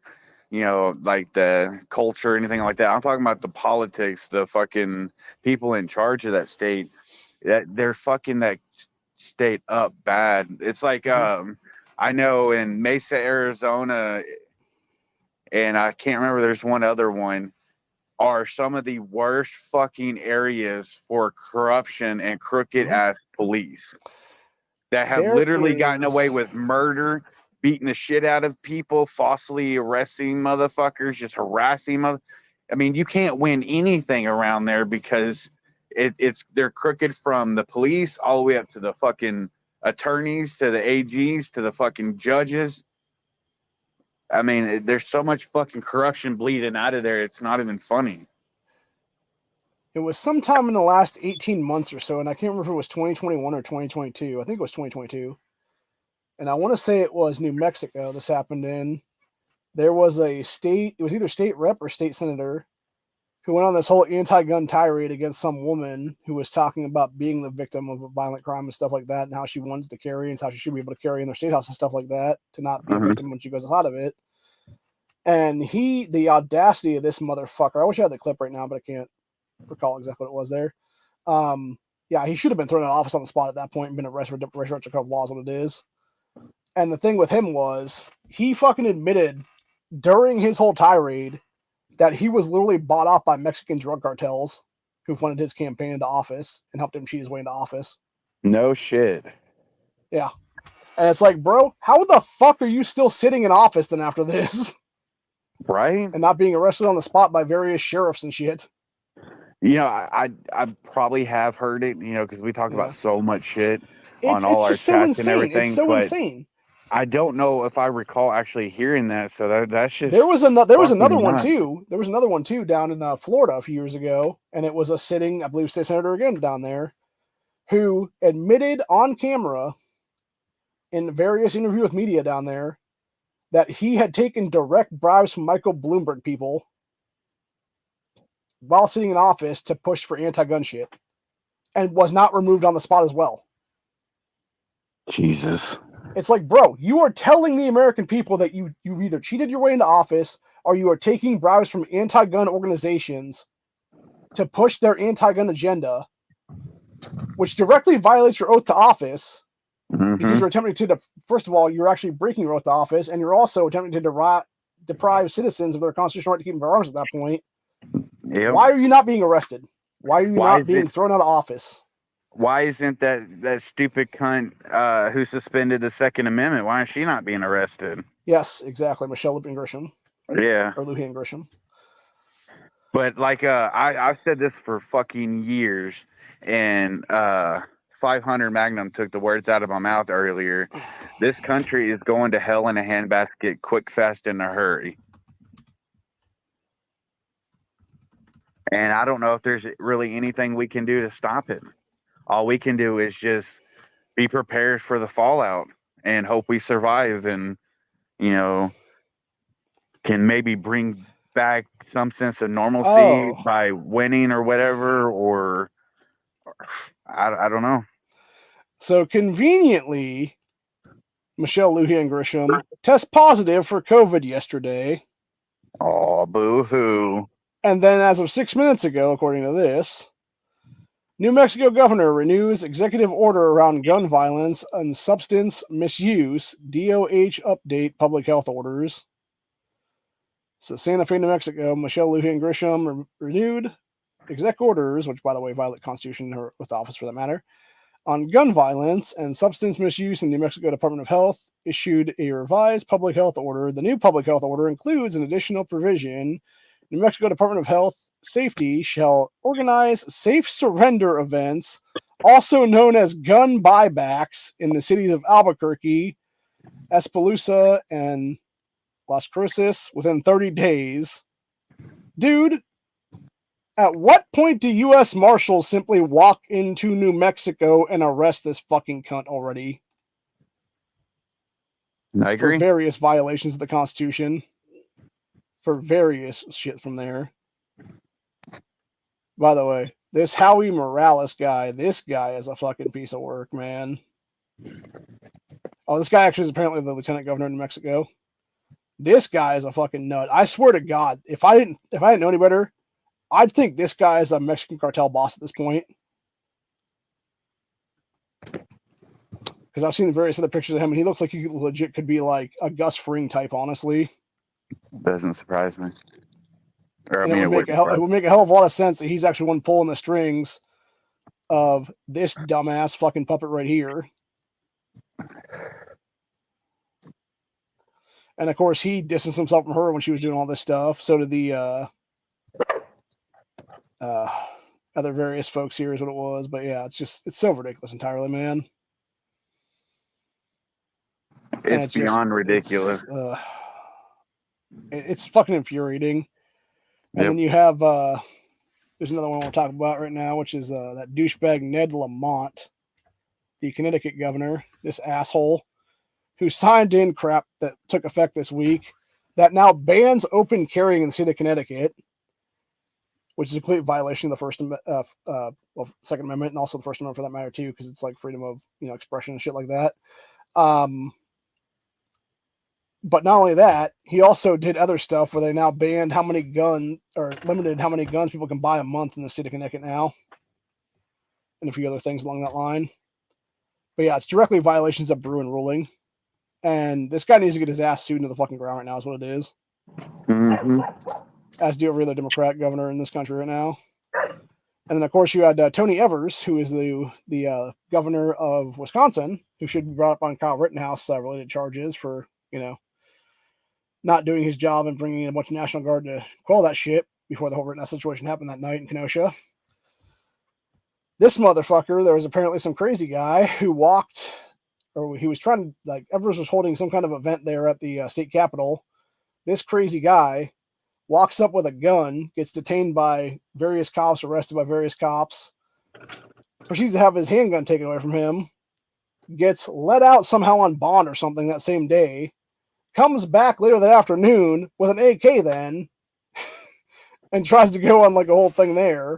S3: like the culture or anything like that. I'm talking about the politics, the fucking people in charge of that state. That they're fucking that state up bad. It's like I know in Mesa, Arizona, and I can't remember, there's one other one, are some of the worst fucking areas for corruption and crooked ass police that have literally gotten away with murder, beating the shit out of people, falsely arresting motherfuckers, just harassing I mean, you can't win anything around there because they're crooked from the police all the way up to the fucking attorneys, to the AGs, to the fucking judges. I mean, there's so much fucking corruption bleeding out of there. It's not even funny.
S1: It was sometime in the last 18 months or so, and I can't remember if it was 2021 or 2022. I think it was 2022. And I want to say it was New Mexico this happened in. There was it was either state rep or state senator who went on this whole anti-gun tirade against some woman who was talking about being the victim of a violent crime and stuff like that, and how she wanted to carry and how she should be able to carry in their state house and stuff like that, to not be a victim when she goes out of it. And the audacity of this motherfucker, I wish I had the clip right now, but I can't recall exactly what it was there. Yeah, he should have been thrown out of office on the spot at that point and been arrested for retroactive of laws, what it is. And the thing with him was, he fucking admitted during his whole tirade that he was literally bought off by Mexican drug cartels who funded his campaign into office and helped him cheat his way into office.
S3: No shit.
S1: Yeah. And it's like, bro, how the fuck are you still sitting in office then after this?
S3: Right?
S1: And not being arrested on the spot by various sheriffs and shit.
S3: You know, I probably have heard it, you know, because we talk about so much shit on all our chats and everything.
S1: It's so insane.
S3: I don't know if I recall actually hearing that. So that's just
S1: there was another one too. There was another one too down in Florida a few years ago, and it was a sitting, I believe, state senator again down there, who admitted on camera in various interviews with media down there that he had taken direct bribes from Michael Bloomberg people while sitting in office to push for anti-gun shit, and was not removed on the spot as well.
S3: Jesus.
S1: It's like, bro, you are telling the American people that you've either cheated your way into office or you are taking bribes from anti-gun organizations to push their anti-gun agenda, which directly violates your oath to office, because you're attempting to, first of all, you're actually breaking your oath to office, and you're also attempting to deprive citizens of their constitutional right to keep and bear arms at that point.
S3: Yep.
S1: Why are you not being arrested? Why are you not being thrown out of office?
S3: Why isn't that stupid cunt who suspended the Second Amendment? Why is she not being arrested?
S1: Yes, exactly. Michelle Lujan Grisham.
S3: Yeah.
S1: Or Lujan Grisham.
S3: But like I've said this for fucking years, and 500 Magnum took the words out of my mouth earlier. This country is going to hell in a handbasket quick, fast, in a hurry. And I don't know if there's really anything we can do to stop it. All we can do is just be prepared for the fallout and hope we survive, and, you know, can maybe bring back some sense of normalcy by winning or whatever, or I don't know.
S1: So conveniently, Michelle Lujan Grisham test positive for COVID yesterday.
S3: Oh, boo-hoo.
S1: And then as of 6 minutes ago, according to this, New Mexico governor renews executive order around gun violence and substance misuse, DOH update public health orders. So Santa Fe, New Mexico, Michelle Lujan Grisham renewed exec orders, which, by the way, violate Constitution or with office for that matter, on gun violence and substance misuse in New Mexico Department of Health issued a revised public health order. The new public health order includes an additional provision. New Mexico Department of Health Safety shall organize safe surrender events, also known as gun buybacks, in the cities of Albuquerque, Espaloosa, and Las Cruces within 30 days. Dude, at what point do U.S. Marshals simply walk into New Mexico and arrest this fucking cunt already?
S3: I agree.
S1: For various violations of the Constitution. For various shit from there. By the way, this Howie Morales guy, this guy is a fucking piece of work, man. Oh, this guy actually is apparently the lieutenant governor of New Mexico. This guy is a fucking nut. I swear to God, if I didn't know any better, I'd think this guy is a Mexican cartel boss at this point. Because I've seen various other pictures of him, and he looks like he legit could be like a Gus Fring type, honestly.
S3: Doesn't surprise me. Or,
S1: it would make a hell of a lot of sense that he's actually one pulling the strings of this dumbass fucking puppet right here. And of course, he distanced himself from her when she was doing all this stuff. So did the other various folks here is what it was. But yeah, it's so ridiculous entirely, man.
S3: It's beyond ridiculous.
S1: It's fucking infuriating. And then you have there's another one we'll talk about right now, which is that douchebag Ned Lamont, the Connecticut governor, this asshole who signed in crap that took effect this week that now bans open carrying in the state of Connecticut, which is a complete violation of the Second Amendment and also the First Amendment for that matter too, because it's like freedom of expression and shit like that. But not only that, he also did other stuff where they now banned how many guns or limited how many guns people can buy a month in the state of Connecticut now, and a few other things along that line. But yeah, it's directly violations of Bruin ruling, and this guy needs to get his ass sued into the fucking ground right now. Is what it is.
S3: Mm-hmm.
S1: As do every other Democrat governor in this country right now. And then of course you had Tony Evers, who is the governor of Wisconsin, who should be brought up on Kyle Rittenhouse related charges for not doing his job and bringing in a bunch of National Guard to quell that shit before the whole Rittenhouse situation happened that night in Kenosha. This motherfucker, there was apparently some crazy guy who walked, or he was trying to, Evers was holding some kind of event there at the state capitol. This crazy guy walks up with a gun, gets detained by various cops, arrested by various cops, proceeds to have his handgun taken away from him, gets let out somehow on bond or something that same day, comes back later that afternoon with an AK then, and tries to go on a whole thing there.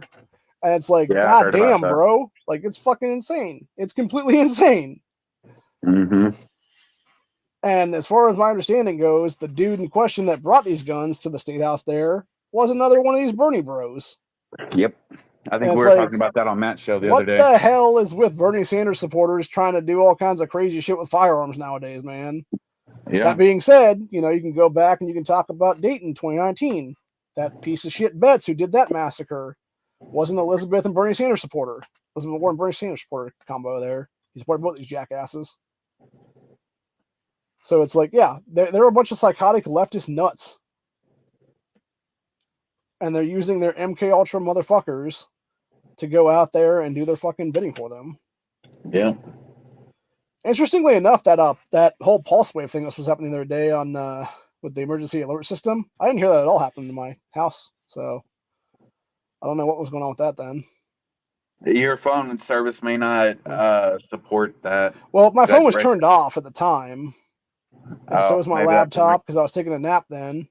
S1: And it's God damn, bro. It's fucking insane. It's completely insane.
S3: Mm-hmm.
S1: And as far as my understanding goes, the dude in question that brought these guns to the State House there was another one of these Bernie bros.
S3: Yep. I think we were talking about that on Matt's show the other day.
S1: What the hell is with Bernie Sanders supporters trying to do all kinds of crazy shit with firearms nowadays, man?
S3: Yeah.
S1: That being said, you can go back and you can talk about Dayton 2019. That piece of shit Betts who did that massacre was an Elizabeth and Bernie Sanders supporter. Elizabeth Warren Bernie Sanders supporter combo there. He supported both these jackasses. So it's they're a bunch of psychotic leftist nuts. And they're using their MK Ultra motherfuckers to go out there and do their fucking bidding for them.
S3: Yeah.
S1: Interestingly enough, that whole pulse wave thing that was happening the other day on with the emergency alert system, I didn't hear that at all happen in my house. So I don't know what was going on with that then.
S3: Your phone service may not support that.
S1: Well, my phone was turned off at the time. So was my laptop because I was taking a nap then.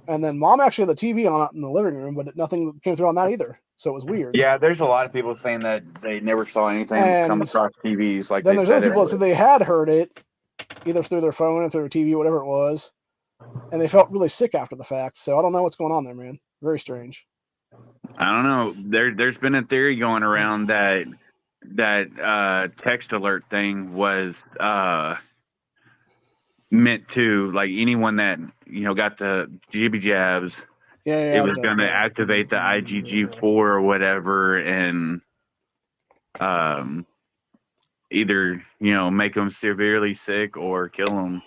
S1: And then Mom actually had the TV on in the living room, but nothing came through on that either. So it was weird.
S3: Yeah, there's a lot of people saying that they never saw anything come across TVs.
S1: Then there's other people that said they had heard it, either through their phone or through their TV, whatever it was. And they felt really sick after the fact. So I don't know what's going on there, man. Very strange.
S3: I don't know. There's been a theory going around that text alert thing was meant to anyone that got the jibby jabs.
S1: Yeah,
S3: it was going to activate the IgG4 or whatever, and either make them severely sick or kill them.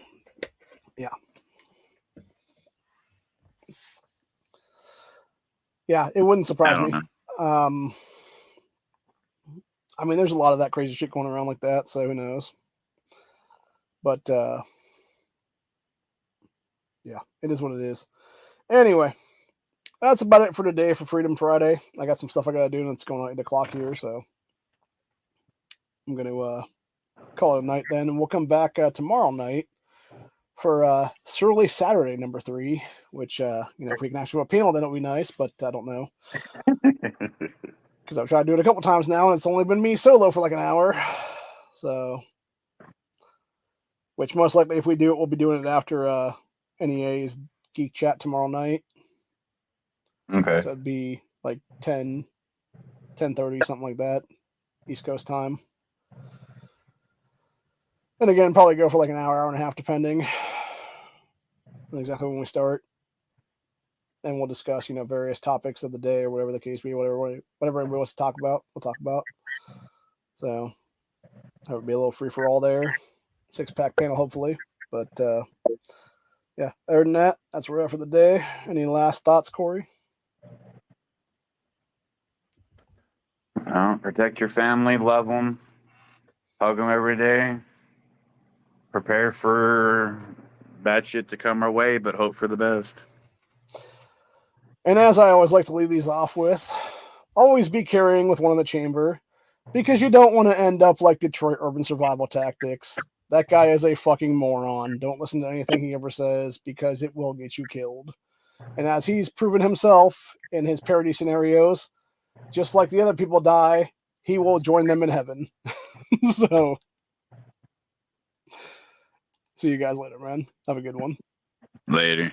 S1: Yeah, it wouldn't surprise me. I mean, there's a lot of that crazy shit going around like that, so who knows? But yeah, it is what it is. Anyway, that's about it for today for Freedom Friday. I got some stuff I gotta do, and it's going on 8 o'clock here, so I'm gonna call it a night then, and we'll come back tomorrow night for Surly Saturday number 3, which if we can actually have a panel, then it'll be nice, but I don't know. Because I've tried to do it a couple times now, and it's only been me solo for an hour. So, which most likely, if we do it, we'll be doing it after NEA's Geek Chat tomorrow night.
S3: Okay.
S1: So it'd be 10:30, something like that, East Coast time. And again, probably go for an hour and a half, depending on exactly when we start. And we'll discuss, various topics of the day or whatever the case be, whatever everybody wants to talk about, we'll talk about. So that would be a little free for all there. 6-pack panel, hopefully. But yeah, other than that, that's where we're at for the day. Any last thoughts, Corey?
S3: Protect your family, love them, hug them every day. Prepare for bad shit to come our way, but hope for the best.
S1: And as I always like to leave these off with, always be carrying with one in the chamber, because you don't want to end up like Detroit Urban Survival Tactics. That guy is a fucking moron. Don't listen to anything he ever says, because it will get you killed. And as he's proven himself in his parody scenarios, just like the other people die, he will join them in heaven. So, see you guys later, man. Have a good one.
S3: Later.